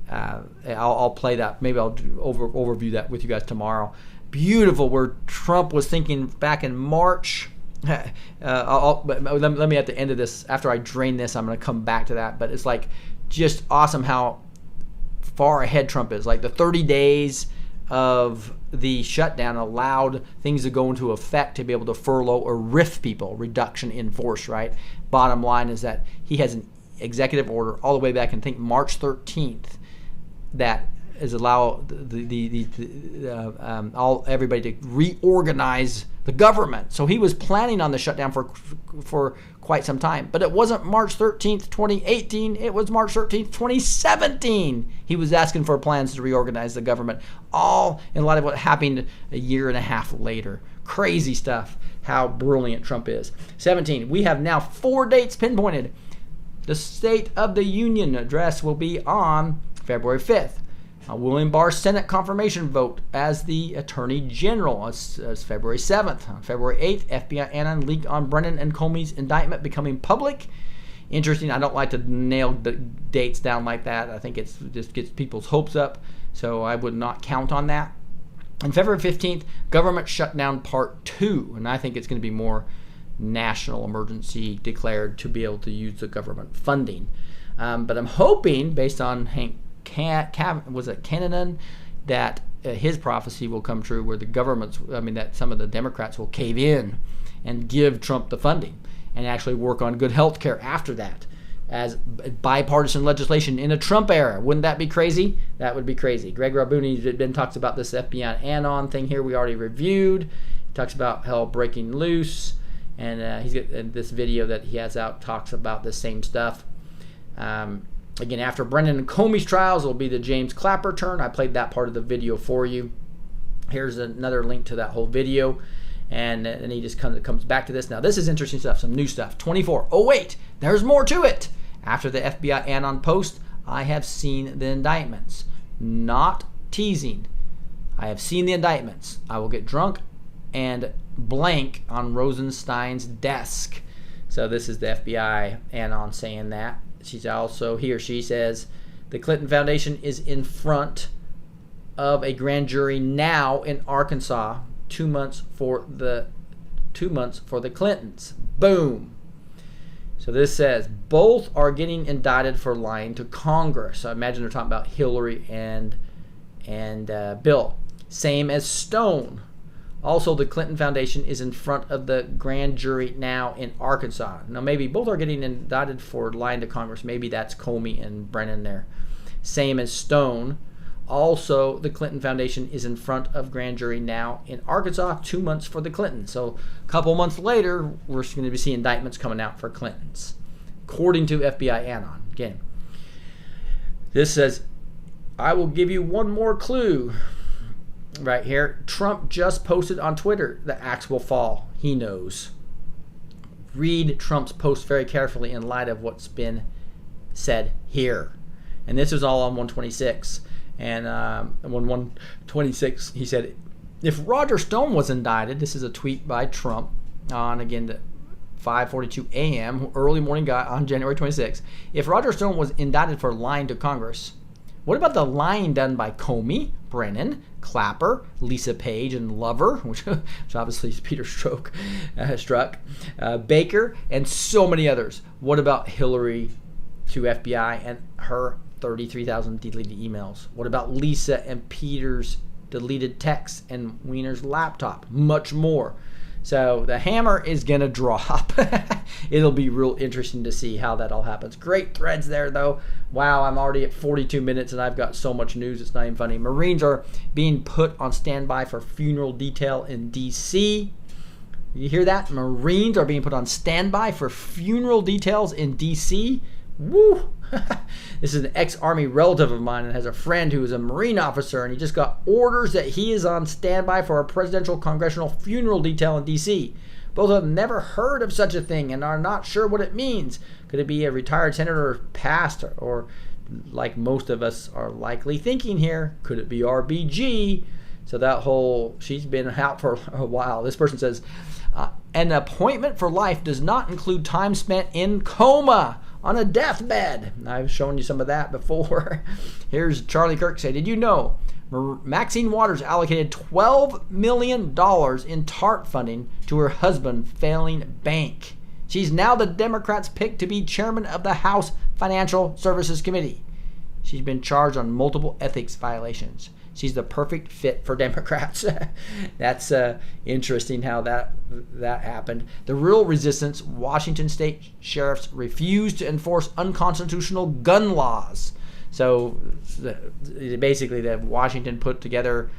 I'll play that. Maybe I'll overview that with you guys tomorrow. Beautiful, where Trump was thinking back in March. Let me at the end of this, after I drain this, I'm going to come back to that. But it's like just awesome how far ahead Trump is. Like the 30 days of the shutdown allowed things to go into effect to be able to furlough or RIF people, reduction in force, right? Bottom line is that he has an executive order all the way back, I think March 13th, that is allow everybody to reorganize the government. So he was planning on the shutdown for quite some time. But it wasn't March 13th, 2018. It was March 13th, 2017. He was asking for plans to reorganize the government, all in light of what happened a year and a half later. Crazy stuff, how brilliant Trump is. 17, we have now 4 dates pinpointed. The State of the Union address will be on February 5th. William Barr's Senate confirmation vote as the Attorney General as February 7th. On February 8th, FBI Anon leak on Brennan and Comey's indictment becoming public. Interesting. I don't like to nail the dates down like that. I think it just gets people's hopes up, so I would not count on that. On February 15th, government shutdown part 2, and I think it's going to be more national emergency declared to be able to use the government funding. But I'm hoping, based on Hank Cananan, that his prophecy will come true, where that some of the Democrats will cave in and give Trump the funding and actually work on good health care after that as bipartisan legislation in a Trump era. Wouldn't that be crazy? That would be crazy. Greg Rabuni then talks about this FBI Anon thing here we already reviewed. He talks about hell breaking loose, and he's got this video that he has out talks about the same stuff. Again, after Brennan and Comey's trials, it'll be the James Clapper turn. I played that part of the video for you. Here's another link to that whole video. And he just comes back to this. Now, this is interesting stuff, some new stuff. 24. Oh, wait, there's more to it. After the FBI Anon post, I have seen the indictments. Not teasing. I have seen the indictments. I will get drunk and blank on Rosenstein's desk. So this is the FBI Anon saying that. She's also, he or she says, the Clinton Foundation is in front of a grand jury now in Arkansas. 2 months for the Clintons. Boom. So this says both are getting indicted for lying to Congress. So I imagine they're talking about Hillary and Bill. Same as Stone. Also, the Clinton Foundation is in front of the grand jury now in Arkansas. Now, maybe both are getting indicted for lying to Congress. Maybe that's Comey and Brennan there. Same as Stone. Also, the Clinton Foundation is in front of grand jury now in Arkansas, 2 months for the Clintons. So a couple months later, we're going to be seeing indictments coming out for Clintons, according to FBI Anon. Again, this says, I will give you one more clue right here. Trump just posted on Twitter, the axe will fall. He knows. Read Trump's post very carefully in light of what's been said here. And this is all on 126. And on 126, he said, if Roger Stone was indicted, this is a tweet by Trump on, again, the 5:42 a.m., early morning guy on January 26. If Roger Stone was indicted for lying to Congress, what about the lying done by Comey, Brennan, Clapper, Lisa Page, and Lover, which obviously is Peter Strzok, Baker, and so many others? What about Hillary to FBI and her 33,000 deleted emails? What about Lisa and Peter's deleted texts and Weiner's laptop? Much more. So the hammer is going to drop. It'll be real interesting to see how that all happens. Great threads there, though. Wow, I'm already at 42 minutes and I've got so much news, it's not even funny. Marines are being put on standby for funeral detail in D.C. You hear that? Marines are being put on standby for funeral details in D.C. Woo! This is an ex-Army relative of mine and has a friend who is a Marine officer, and he just got orders that he is on standby for a presidential congressional funeral detail in D.C. Both of them never heard of such a thing and are not sure what it means. Could it be a retired senator past, or like most of us are likely thinking here, could it be RBG? So that whole, she's been out for a while. This person says, an appointment for life does not include time spent in coma on a deathbed. I've shown you some of that before. Here's Charlie Kirk say, did you know Maxine Waters allocated $12 million in TARP funding to her husband's failing bank? She's now the Democrats' pick to be chairman of the House Financial Services Committee. She's been charged on multiple ethics violations. She's the perfect fit for Democrats. That's interesting how that happened. The real resistance, Washington state sheriffs refused to enforce unconstitutional gun laws. So basically, Washington put together,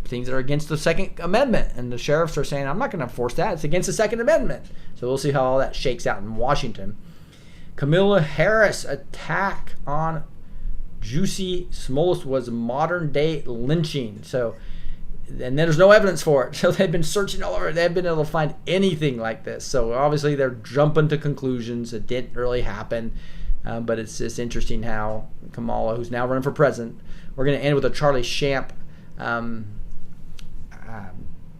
things that are against the Second Amendment, and the sheriffs are saying, I'm not going to enforce that. It's against the Second Amendment. So we'll see how all that shakes out in Washington. Kamala Harris attack on Juicy Smollett was modern day lynching. So, and then there's no evidence for it. So they've been searching all over. They haven't been able to find anything like this. So obviously they're jumping to conclusions. It didn't really happen. But it's just interesting how Kamala, who's now running for president, we're going to end with a Charlie Shamp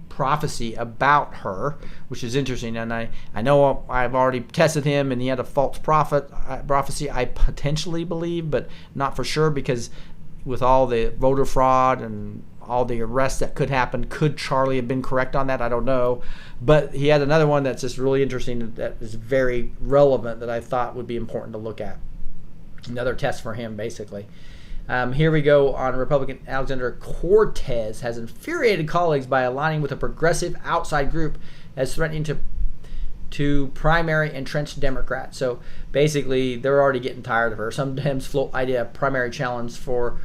prophecy about her, which is interesting. And I know I've already tested him, and he had a false prophecy, I potentially believe, but not for sure, because with all the voter fraud and all the arrests that could happen. Could Charlie have been correct on that? I don't know. But he had another one that's just really interesting that is very relevant that I thought would be important to look at. Another test for him, basically. Here we go on Republican Alexander Cortez has infuriated colleagues by aligning with a progressive outside group as threatening to primary entrenched Democrats. So basically, they're already getting tired of her. Some Dems float idea of primary challenge for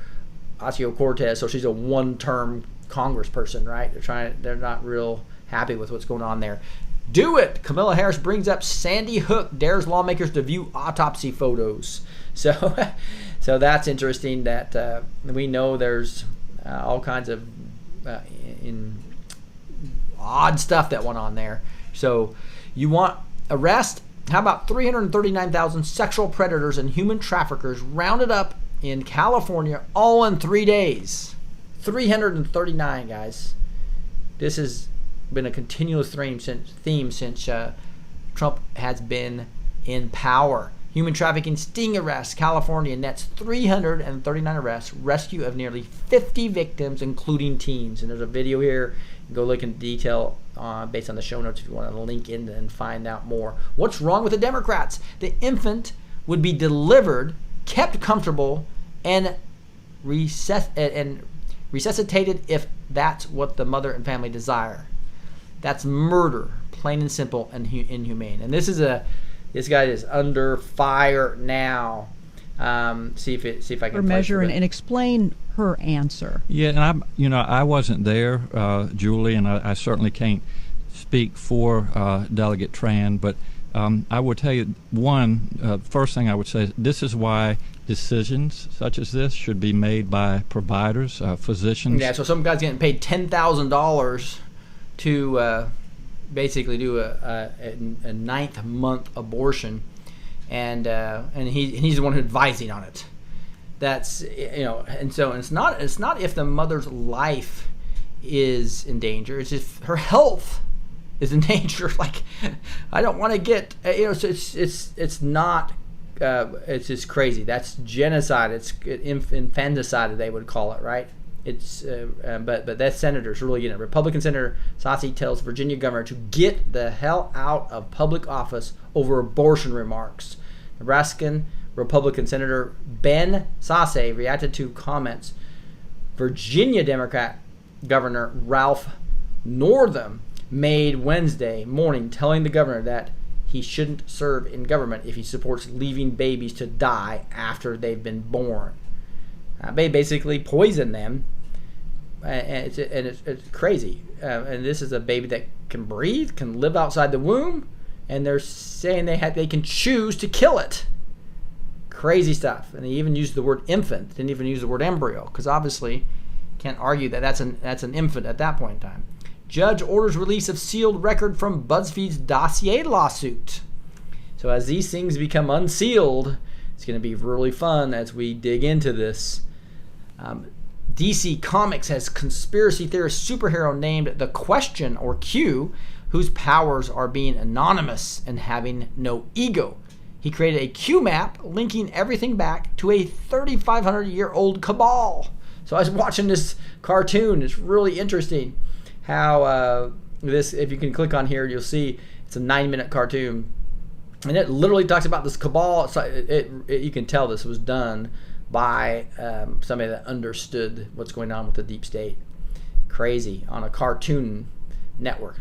Ocasio-Cortez, so she's a one-term congressperson, right? They're not real happy with what's going on there. Do it! Kamala Harris brings up Sandy Hook, dares lawmakers to view autopsy photos. So that's interesting that we know there's all kinds of odd stuff that went on there. So you want arrest? How about 339,000 sexual predators and human traffickers rounded up in California all in 3 days? 339, guys. This has been a continuous theme since Trump has been in power. Human trafficking sting arrests. California nets 339 arrests, rescue of nearly 50 victims, including teens. And there's a video here. Go look in detail based on the show notes if you want to link in and find out more. What's wrong with the Democrats? The infant would be delivered, kept comfortable, and resuscitated if that's what the mother and family desire. That's murder, plain and simple, and inhumane. And this guy is under fire now. See if I can measure and explain her answer. Yeah, and I wasn't there, Julie, and I certainly can't speak for Delegate Tran, but I would tell you first thing I would say is this is why decisions such as this should be made by providers, physicians. Yeah, so some guy's getting paid $10,000 to basically do a ninth month abortion, and he's the one who's advising on it. That's and so it's not if the mother's life is in danger. It's if her health is in danger. Like, I don't want to get So it's not. It's just crazy. That's genocide. It's infanticide, they would call it, right? It's but that senator's really getting it. Republican Senator Sasse tells Virginia governor to get the hell out of public office over abortion remarks. Nebraskan Republican Senator Ben Sasse reacted to comments Virginia Democrat Governor Ralph Northam made Wednesday morning, telling the governor that he shouldn't serve in government if he supports leaving babies to die after they've been born. They basically poison them, and it's crazy. And this is a baby that can breathe, can live outside the womb, and they're saying they can choose to kill it. Crazy stuff. And they even used the word infant. Didn't even use the word embryo, because obviously can't argue that that's an infant at that point in time. Judge orders release of sealed record from BuzzFeed's dossier lawsuit. So as these things become unsealed, it's going to be really fun as we dig into this. DC Comics has conspiracy theorist superhero named The Question, or Q, whose powers are being anonymous and having no ego. He created a Q map linking everything back to a 3,500-year-old cabal. So I was watching this cartoon. It's really interesting how this, if you can click on here, you'll see it's a 9-minute cartoon. And it literally talks about this cabal. You can tell this was done by somebody that understood what's going on with the deep state. Crazy, on a cartoon network.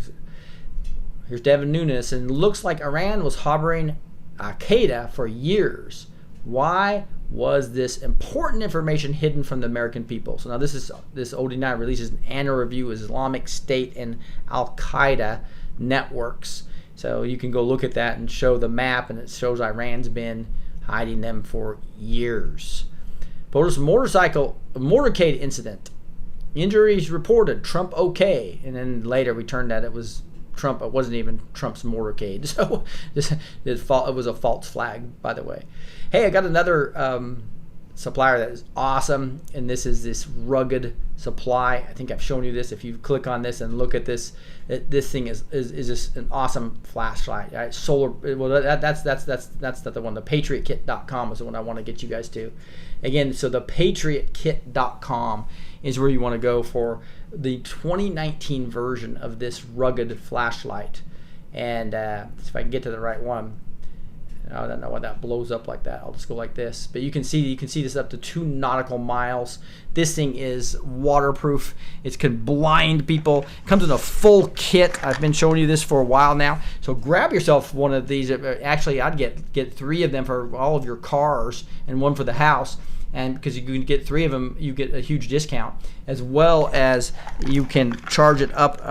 Here's Devin Nunes, and looks like Iran was harboring Al-Qaeda for years. Why was this important information hidden from the American people? So now this OD9 releases an annual review of Islamic State and Al-Qaeda networks. So you can go look at that and show the map, and it shows Iran's been hiding them for years. But motorcade incident. Injuries reported. Trump okay. And then later we turned out it was Trump. It wasn't even Trump's motorcade. So it was a false flag, by the way. Hey, I got another supplier that is awesome, and this is this rugged supply. I think I've shown you this. If you click on this and look at this, this thing is just an awesome flashlight. Right? Solar. Well, that's the one. The PatriotKit.com is the one I want to get you guys to. Again, so the PatriotKit.com is where you want to go for the 2019 version of this rugged flashlight. And if I can get to the right one. I don't know why that blows up like that. I'll just go like this. But you can see this up to 2 nautical miles. This thing is waterproof. It can blind people. It comes in a full kit. I've been showing you this for a while now. So grab yourself one of these. Actually, I'd get 3 of them for all of your cars and 1 for the house. And because you can get 3 of them, you get a huge discount, as well as you can charge it up,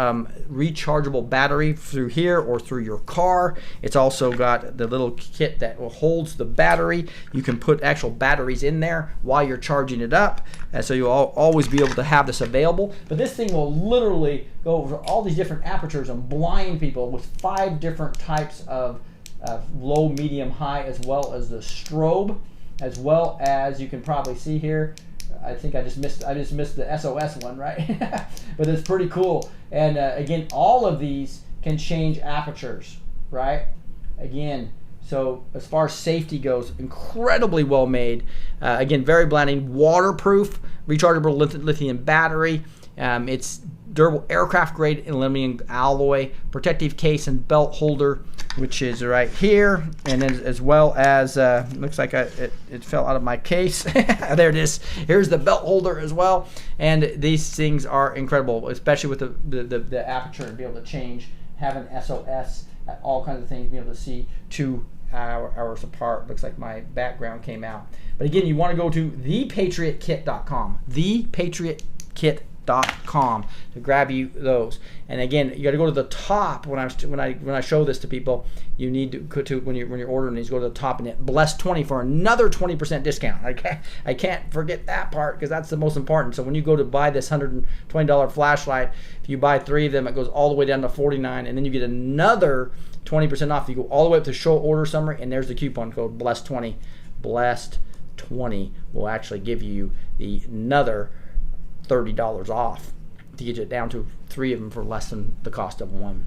rechargeable battery through here or through your car. It's also got the little kit that holds the battery. You can put actual batteries in there while you're charging it up, and so you'll always be able to have this available. But this thing will literally go over all these different apertures and blind people with 5 different types of low, medium, high, as well as the strobe. As well as you can probably see here, I think I just missed the SOS one, right? But it's pretty cool. And again, all of these can change apertures, right? Again, so as far as safety goes, incredibly well made. Again, very blinding, waterproof, rechargeable lithium battery. It's durable aircraft grade aluminum alloy, protective case and belt holder, which is right here, and then as well as looks like it fell out of my case. There it is. Here's the belt holder as well, and these things are incredible, especially with the aperture and be able to change, have an SOS, all kinds of things, be able to see 2 hours apart. Looks like my background came out. But again, you want to go to thepatriotkit.com, thepatriotkit.com to grab you those. And again, you got to go to the top. When I show this to people, you need to go to when you're ordering these, go to the top and hit bless20 for another 20% discount. I can't forget that part because that's the most important. So when you go to buy this $120 flashlight, if you buy 3 of them, it goes all the way down to $49, and then you get another 20% off. You go all the way up to show order summary, and there's the coupon code bless20. Blessed20 will actually give you another $30 off to get you down to 3 of them for less than the cost of 1.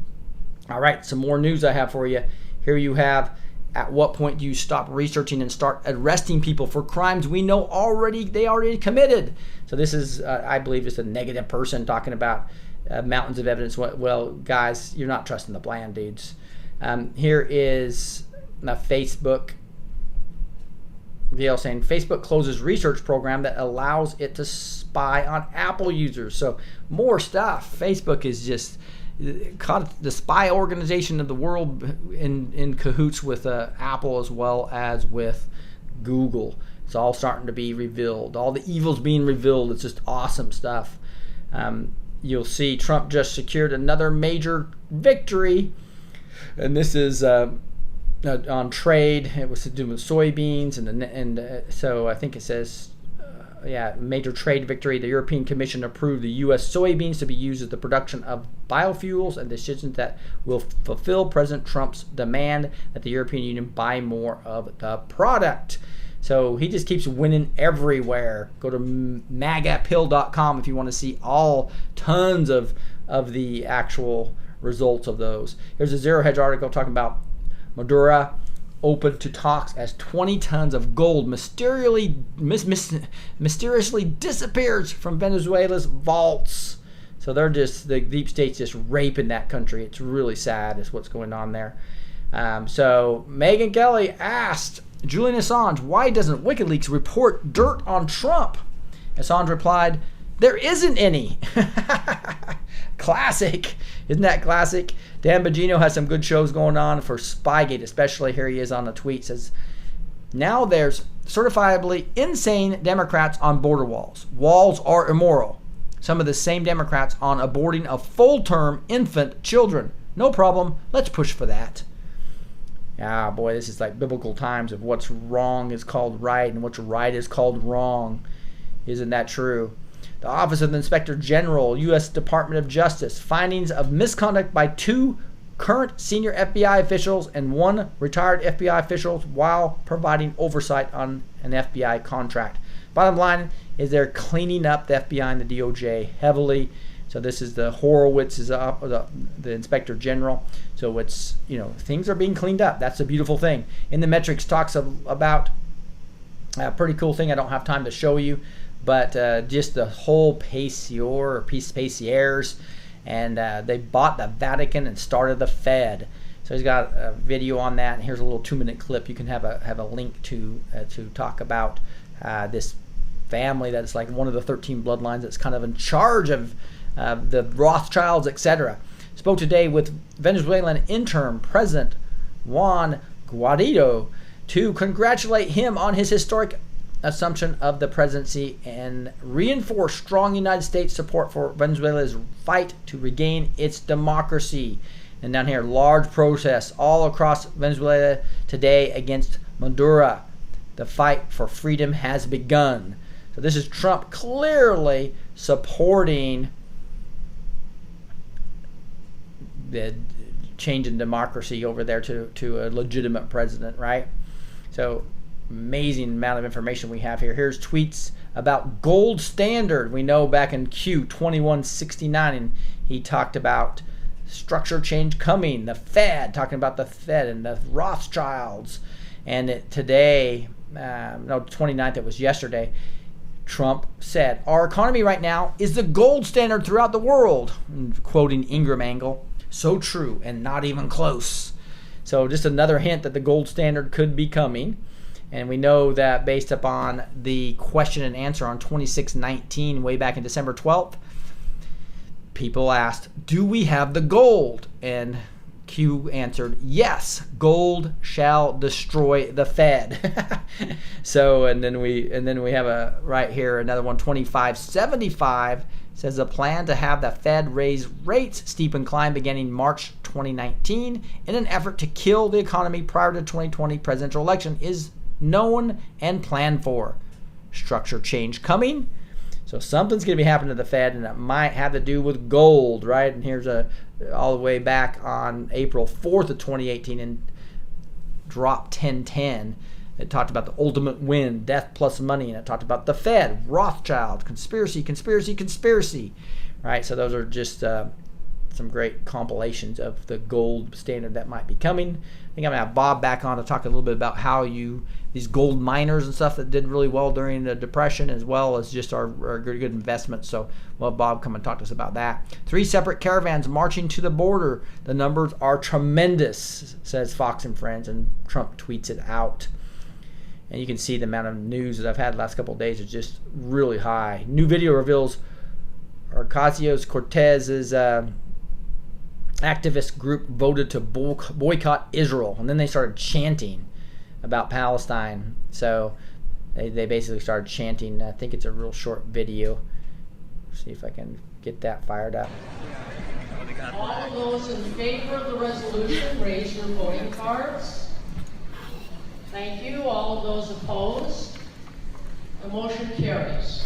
All right, some more news I have for you. Here you have, at what point do you stop researching and start arresting people for crimes we know they already committed? So this is, I believe, just a negative person talking about mountains of evidence. Well, guys, you're not trusting the plan, dudes. Here is a Facebook deal saying Facebook closes research program that allows it to spy on Apple users. So more stuff. Facebook is just caught the spy organization of the world in cahoots with Apple as well as with Google. It's all starting to be revealed. All the evil's being revealed. It's just awesome stuff. You'll see Trump just secured another major victory, and this is on trade. It was to do with soybeans, and so I think it says, major trade victory. The European Commission approved the U.S. soybeans to be used as the production of biofuels, and decisions that will fulfill President Trump's demand that the European Union buy more of the product. So he just keeps winning everywhere. Go to magapill.com if you want to see tons of the actual results of those. Here's a Zero Hedge article talking about Maduro open to talks as 20 tons of gold mysteriously disappears from Venezuela's vaults. So they're just, the deep state's just raping that country. It's really sad is what's going on there. So Megyn Kelly asked Julian Assange, why doesn't WikiLeaks report dirt on Trump? Assange replied, there isn't any. Classic. Isn't that classic? Dan Bongino has some good shows going on for Spygate, especially. Here he is on the tweet. Says, now there's certifiably insane Democrats on border walls. Walls are immoral. Some of the same Democrats on aborting of full-term infant children. No problem. Let's push for that. Ah, boy, this is like biblical times of what's wrong is called right and what's right is called wrong. Isn't that true? The Office of the Inspector General, U.S. Department of Justice, findings of misconduct by 2 current senior FBI officials and 1 retired FBI official while providing oversight on an FBI contract. bottom line is they're cleaning up the FBI and the DOJ heavily. So this is the Horowitz is the Inspector General. So it's, things are being cleaned up. That's a beautiful thing. In the metrics talks about a pretty cool thing I don't have time to show you, but just the whole Paciers, and they bought the Vatican and started the Fed. So he's got a video on that, and here's a little 2-minute clip. You can have a link to talk about this family that's like one of the 13 bloodlines that's kind of in charge of the Rothschilds, etc. Spoke today with Venezuelan interim President Juan Guaido to congratulate him on his historic assumption of the presidency and reinforce strong United States support for Venezuela's fight to regain its democracy. And down here, large protests all across Venezuela today against Maduro. The fight for freedom has begun. So this is Trump clearly supporting the change in democracy over there to a legitimate president, right? So amazing amount of information we have here. Here's tweets about gold standard. We know back in Q2169, and he talked about structure change coming, the Fed, talking about the Fed and the Rothschilds. And today, 29th, it was yesterday, Trump said, our economy right now is the gold standard throughout the world, quoting Ingram Angle. So true and not even close. So just another hint that the gold standard could be coming. And we know that based upon the question and answer on 2619 way back in December 12th, people asked, do we have the gold? And Q answered, yes, gold shall destroy the Fed. So, and then we have a right here another one, 2575 says a plan to have the Fed raise rates steep incline beginning March 2019 in an effort to kill the economy prior to 2020 presidential election is known and planned for. Structure change coming. So something's going to be happening to the Fed, and it might have to do with gold, right? And here's all the way back on April 4th of 2018 and drop 1010. It talked about the ultimate win, death plus money, and it talked about the Fed, Rothschild, conspiracy, right? So those are just some great compilations of the gold standard that might be coming. I think I'm going to have Bob back on to talk a little bit about how these gold miners and stuff that did really well during the Depression, as well as just our good investments. So we'll have Bob come and talk to us about that. 3 separate caravans marching to the border. The numbers are tremendous, says Fox and Friends, and Trump tweets it out. And you can see the amount of news that I've had the last couple of days is just really high. New video reveals Ocasio-Cortez's activist group voted to boycott Israel. And then they started chanting about Palestine. So they basically started chanting. I think it's a real short video. See if I can get that fired up. All those in favor of the resolution, raise your voting cards. Thank you. All of those opposed? The motion carries.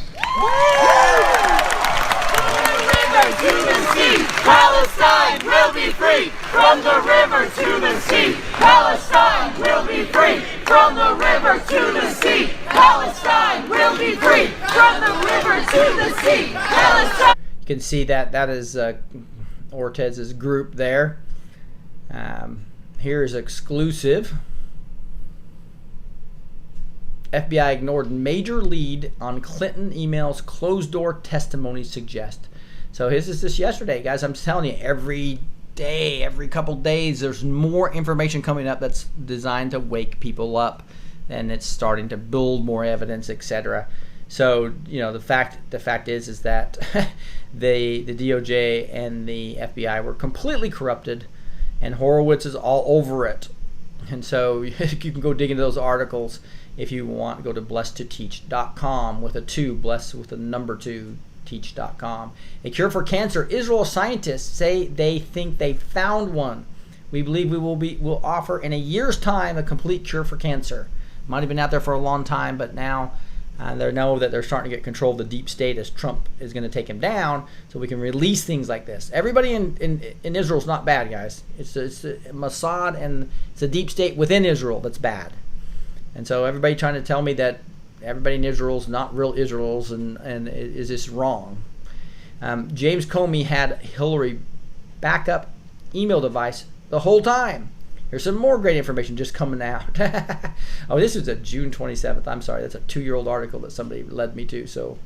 To the sea, Palestine will be free. From the river to the sea, Palestine will be free. From the river to the sea, Palestine will be free. From the river to the sea, Palestine. You can see that is Ortez's group there. Here's exclusive. FBI ignored major lead on Clinton emails, closed-door testimony suggest. So this is just yesterday, guys. I'm telling you, every day, every couple days, there's more information coming up that's designed to wake people up, and it's starting to build more evidence, etc. So the fact is that the DOJ and the FBI were completely corrupted, and Horowitz is all over it. And so you can go dig into those articles if you want. Go to blessed2teach.com with a 2, blessed with a number 2, teach.com. A cure for cancer. Israel scientists say they think they found one. We believe we'll offer in a year's time a complete cure for cancer. Might have been out there for a long time, but now they know that they're starting to get control of the deep state as Trump is going to take him down, so we can release things like this. Everybody in Israel's not bad, guys. It's Mossad and it's a deep state within Israel that's bad. And so everybody trying to tell me that everybody in Israel's not real Israel's and is this wrong. James Comey had Hillary backup email device the whole time. Here's some more great information just coming out. Oh, this is a June 27th. I'm sorry, that's a 2-year-old article that somebody led me to. So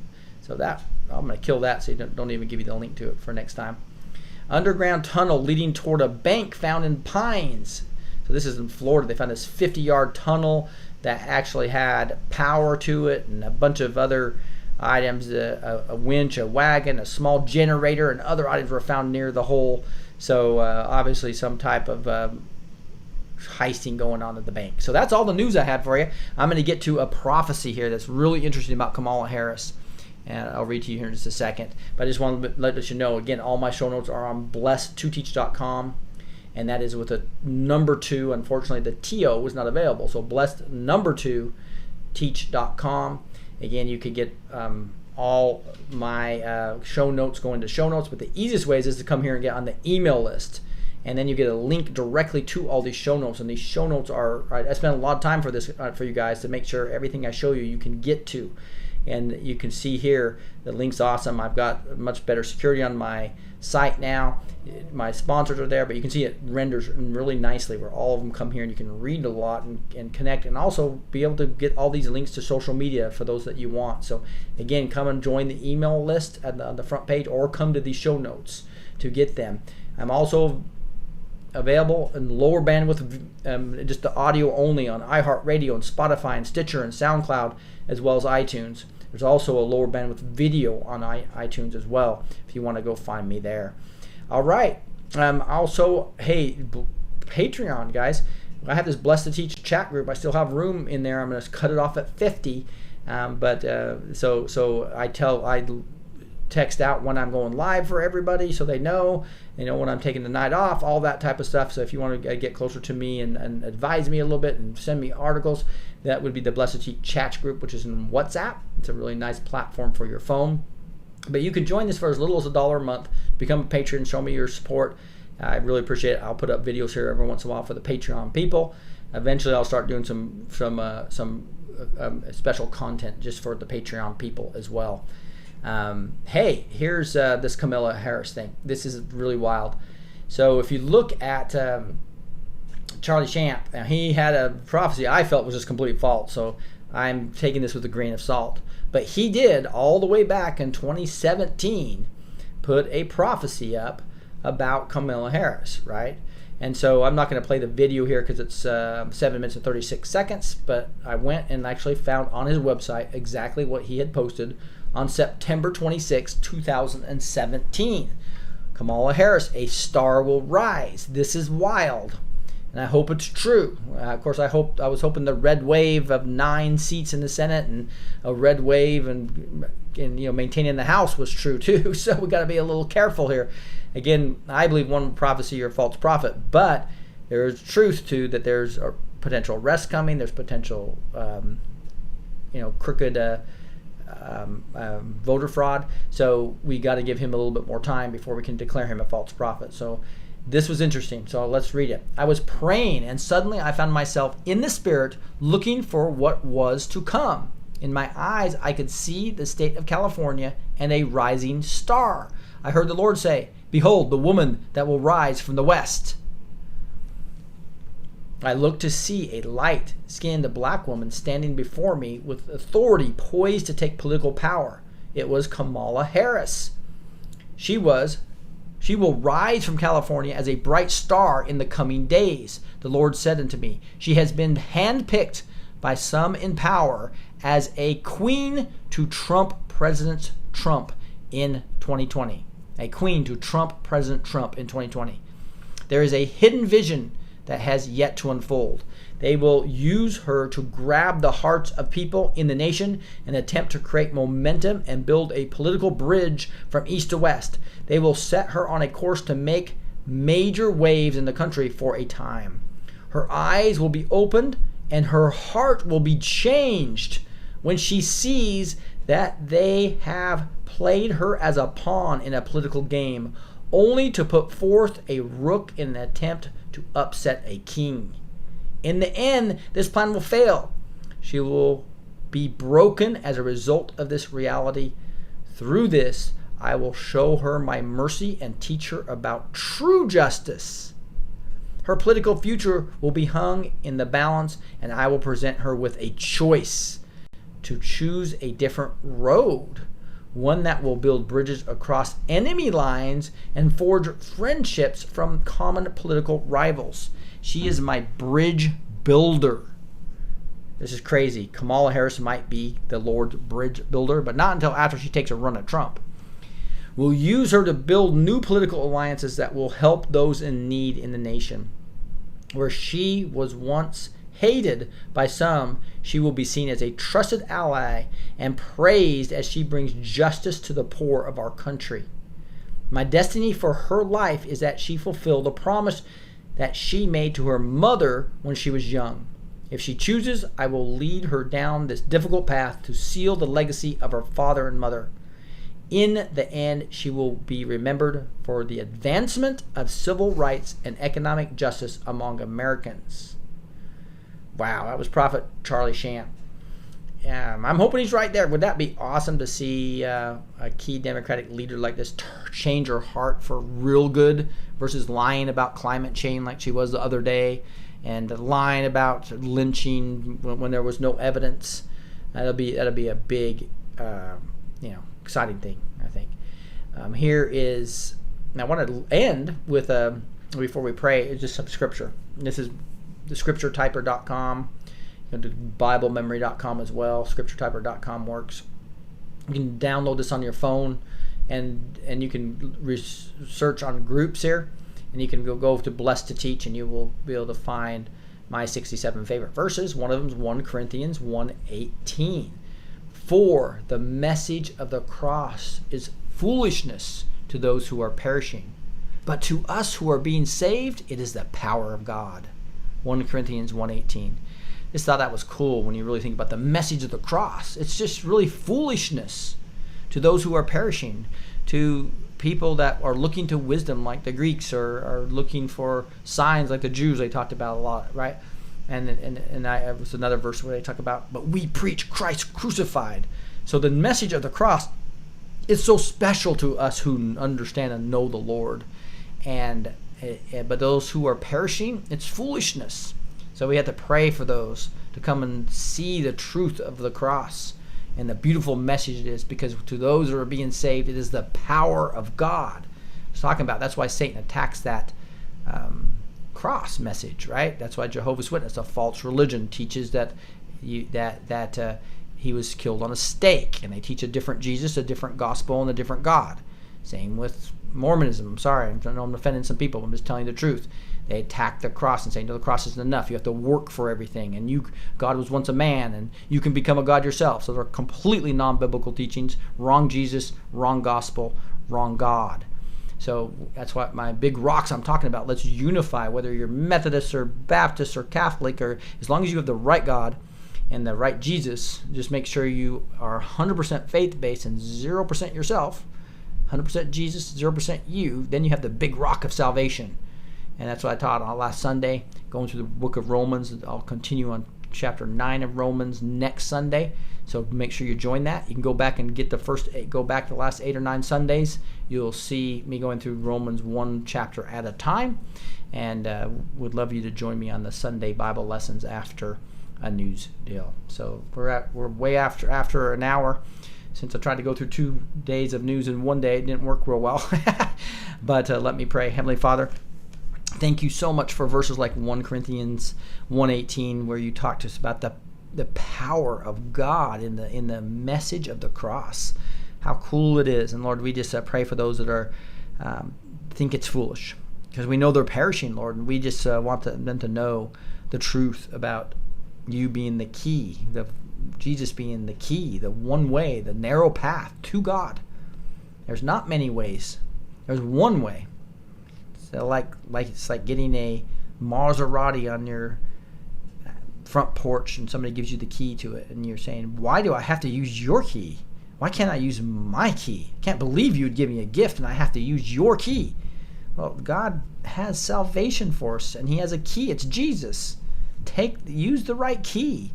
that I'm going to kill that, so you don't even give you the link to it for next time. Underground tunnel leading toward a bank found in Pines. So this is in Florida. They found this 50-yard tunnel that actually had power to it and a bunch of other items, a winch, a wagon, a small generator, and other items were found near the hole. So obviously some type of heisting going on at the bank. So that's all the news I had for you. I'm going to get to a prophecy here that's really interesting about Kamala Harris, and I'll read to you here in just a second. But I just want to let you know, again, all my show notes are on blessed2teach.com, and that is with a number 2. Unfortunately, the TO was not available, so blessed2teach.com. Again, you could get all my show notes going to show notes, but the easiest ways is to come here and get on the email list. And then you get a link directly to all these show notes. And these show notes are, I spent a lot of time for this for you guys to make sure everything I show you can get to. And you can see here, the link's awesome. I've got much better security on my site now. My sponsors are there, but you can see it renders really nicely where all of them come here and you can read a lot and connect, and also be able to get all these links to social media for those that you want. So again, come and join the email list on the front page, or come to these show notes to get them. I'm also available in lower bandwidth, just the audio only, on iHeartRadio and Spotify and Stitcher and SoundCloud, as well as iTunes. There's also a lower bandwidth video on iTunes as well, if you want to go find me there. All right. Also, hey, Patreon, guys. I have this Blessed to Teach chat group. I still have room in there. I'm going to cut it off at 50. So I text out when I'm going live for everybody, so they know when I'm taking the night off, all that type of stuff. So if you want to get closer to me and advise me a little bit and send me articles, that would be the Blessed Teach chat group, which is in WhatsApp. It's a really nice platform for your phone. But you can join this for as little as $1 a month. Become a patron, show me your support. I really appreciate it. I'll put up videos here every once in a while for the Patreon people. Eventually, I'll start doing some special content just for the Patreon people as well. Hey, here's this Kamala Harris thing. This is really wild. So if you look at Charlie Champ, now he had a prophecy I felt was just completely false, so I'm taking this with a grain of salt. But he did, all the way back in 2017, put a prophecy up about Kamala Harris, right? And so I'm not going to play the video here because it's 7 minutes and 36 seconds, but I went and actually found on his website exactly what he had posted on September 26, 2017. Kamala Harris, a star will rise. This is wild. And I hope it's true. Of course, I was hoping the red wave of 9 seats in the Senate and a red wave and maintaining the House was true too. So we got to be a little careful here. Again, I believe one prophecy or false prophet, but there is truth to that. There's a potential arrest coming. There's potential, crooked voter fraud. So we got to give him a little bit more time before we can declare him a false prophet. So this was interesting. So let's read it. I was praying, and suddenly I found myself in the Spirit looking for what was to come. In my eyes, I could see the state of California and a rising star. I heard the Lord say, "Behold, the woman that will rise from the west." I looked to see a light-skinned black woman standing before me with authority poised to take political power. It was Kamala Harris. She will rise from California as a bright star in the coming days. The Lord said unto me, she has been handpicked by some in power as a queen to trump President Trump in 2020. A queen to trump President Trump in 2020. There is a hidden vision that has yet to unfold. They will use her to grab the hearts of people in the nation and attempt to create momentum and build a political bridge from east to west. They will set her on a course to make major waves in the country for a time. Her eyes will be opened and her heart will be changed when she sees that they have played her as a pawn in a political game, only to put forth a rook in an attempt to upset a king. In the end, this plan will fail. She will be broken as a result of this reality. Through this, I will show her my mercy and teach her about true justice. Her political future will be hung in the balance, and I will present her with a choice to choose a different road, one that will build bridges across enemy lines and forge friendships from common political rivals. She is my bridge builder. This is crazy. Kamala Harris might be the Lord's bridge builder, but not until after she takes a run at Trump. We'll use her to build new political alliances that will help those in need in the nation. Where she was once hated by some, she will be seen as a trusted ally and praised as she brings justice to the poor of our country. My destiny for her life is that she fulfill the promise that she made to her mother when she was young. If she chooses, I will lead her down this difficult path to seal the legacy of her father and mother. In the end, she will be remembered for the advancement of civil rights and economic justice among Americans. Wow, that was Prophet Charlie Shamp. I'm hoping he's right there. Would that be awesome to see a key Democratic leader like this change her heart for real good versus lying about climate change like she was the other day and lying about lynching when there was no evidence? That'll be a big, exciting thing, I think. Here is, now I want to end with, before we pray, just some scripture. This is the scripturetyper.com. You can do BibleMemory.com as well. Scripturetyper.com works. You can download this on your phone, and you can search on groups here, and you can go to Blessed to Teach, and you will be able to find my 67 favorite verses. One of them is 1 Corinthians 1:18. For the message of the cross is foolishness to those who are perishing, but to us who are being saved, it is the power of God. 1 Corinthians 1:18. Just thought that was cool when you really think about the message of the cross. It's just really foolishness to those who are perishing, to people that are looking to wisdom like the Greeks, or are looking for signs like the Jews they talked about a lot, right? And it was another verse where they talk about, but we preach Christ crucified. So the message of the cross is so special to us who understand and know the Lord. But those who are perishing, it's foolishness. So we have to pray for those to come and see the truth of the cross and the beautiful message it is, because to those who are being saved, it is the power of God. I was talking about, that's why Satan attacks that cross message, right? That's why Jehovah's Witness, a false religion, teaches that he was killed on a stake, and they teach a different Jesus, a different gospel, and a different God. Same with Mormonism. I'm sorry, I know I'm offending some people. I'm just telling you the truth. They attack the cross and say, no, the cross isn't enough. You have to work for everything. And God was once a man, and you can become a God yourself. So they're completely non-biblical teachings. Wrong Jesus, wrong gospel, wrong God. So that's what my big rocks I'm talking about. Let's unify, whether you're Methodist or Baptist or Catholic, or as long as you have the right God and the right Jesus, just make sure you are 100% faith-based and 0% yourself. 100% Jesus, 0% you. Then you have the big rock of salvation. And that's what I taught on last Sunday, going through the book of Romans. I'll continue on chapter 9 of Romans next Sunday. So make sure you join that. You can go back and get go back the last 8 or 9 Sundays. You'll see me going through Romans 1 chapter at a time. And would love you to join me on the Sunday Bible lessons after a news deal. So we're way after an hour. Since I tried to go through 2 days of news in one day, it didn't work real well. But let me pray. Heavenly Father, thank you so much for verses like 1 Corinthians 1:18, where you talk to us about the power of God in the message of the cross. How cool it is. And Lord, we just pray for those that are think it's foolish, because we know they're perishing, Lord, and we just want them to know the truth about you being the key, Jesus being the key, the one way, the narrow path to God. There's not many ways. There's one way. So it's like getting a Maserati on your front porch and somebody gives you the key to it, and you're saying, why do I have to use your key? Why can't I use my key? I can't believe you would give me a gift and I have to use your key. Well, God has salvation for us, and he has a key. It's Jesus. Use the right key.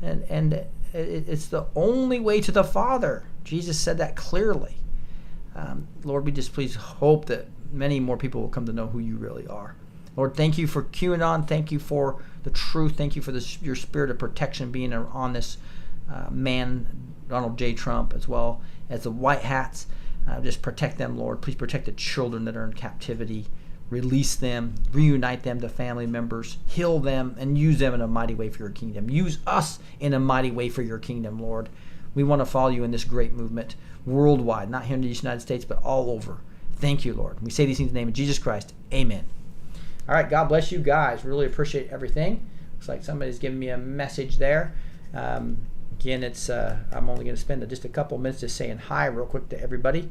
And It's the only way to the Father. Jesus said that clearly. Lord, we just please hope that many more people will come to know who you really are. Lord, thank you for QAnon. Thank you for the truth. Thank you for your spirit of protection being on this man, Donald J. Trump, as well as the white hats. Just protect them, Lord. Please protect the children that are in captivity. Release them, reunite them to family members, heal them, and use them in a mighty way for your kingdom. Use us in a mighty way for your kingdom, Lord. We want to follow you in this great movement worldwide, not here in the United States, but all over. Thank you, Lord. We say these things in the name of Jesus Christ. Amen. All right, God bless you guys. Really appreciate everything. Looks like somebody's giving me a message there. Again, it's I'm only going to spend just a couple minutes just saying hi real quick to everybody.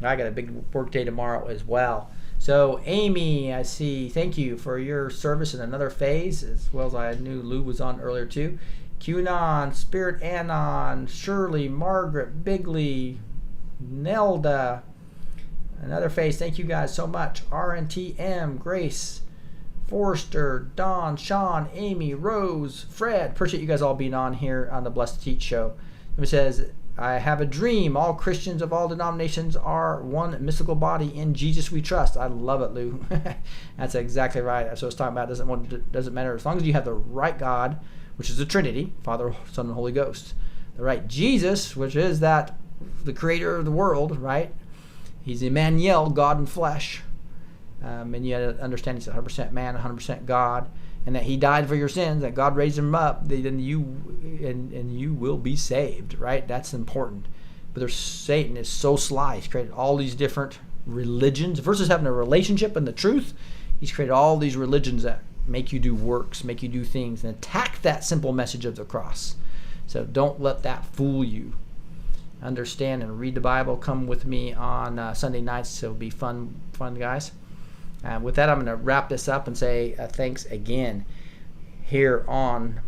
I got a big work day tomorrow as well. So, Amy, I see. Thank you for your service in another phase, as well as I knew Lou was on earlier too. QAnon, Spirit Anon, Shirley, Margaret, Bigley, Nelda, another phase. Thank you guys so much. RNTM, Grace, Forrester, Don, Sean, Amy, Rose, Fred. Appreciate you guys all being on here on the Blessed to Teach show. It says, I have a dream. All Christians of all denominations are one mystical body. In Jesus we trust. I love it, Lou. That's exactly right. That's what I was talking about. Doesn't matter. As long as you have the right God, which is the Trinity, Father, Son, and Holy Ghost. The right Jesus, which is the creator of the world, right? He's Emmanuel, God in flesh. And you have to understand he's 100% man, 100% God. And that he died for your sins, that God raised him up, then you will be saved, right? That's important. But Satan is so sly. He's created all these different religions. Versus having a relationship and the truth, he's created all these religions that make you do works, make you do things, and attack that simple message of the cross. So don't let that fool you. Understand and read the Bible. Come with me on Sunday nights. It'll be fun guys. With that, I'm going to wrap this up and say thanks again here on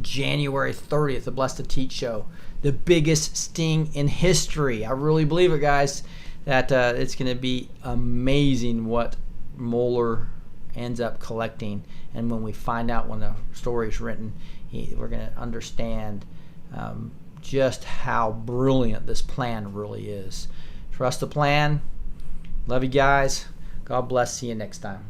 January 30th, the Blessed to Teach show. The biggest sting in history. I really believe it, guys, that it's going to be amazing what Mueller ends up collecting. And when we find out when the story is written, we're going to understand just how brilliant this plan really is. Trust the plan. Love you guys. God bless. See you next time.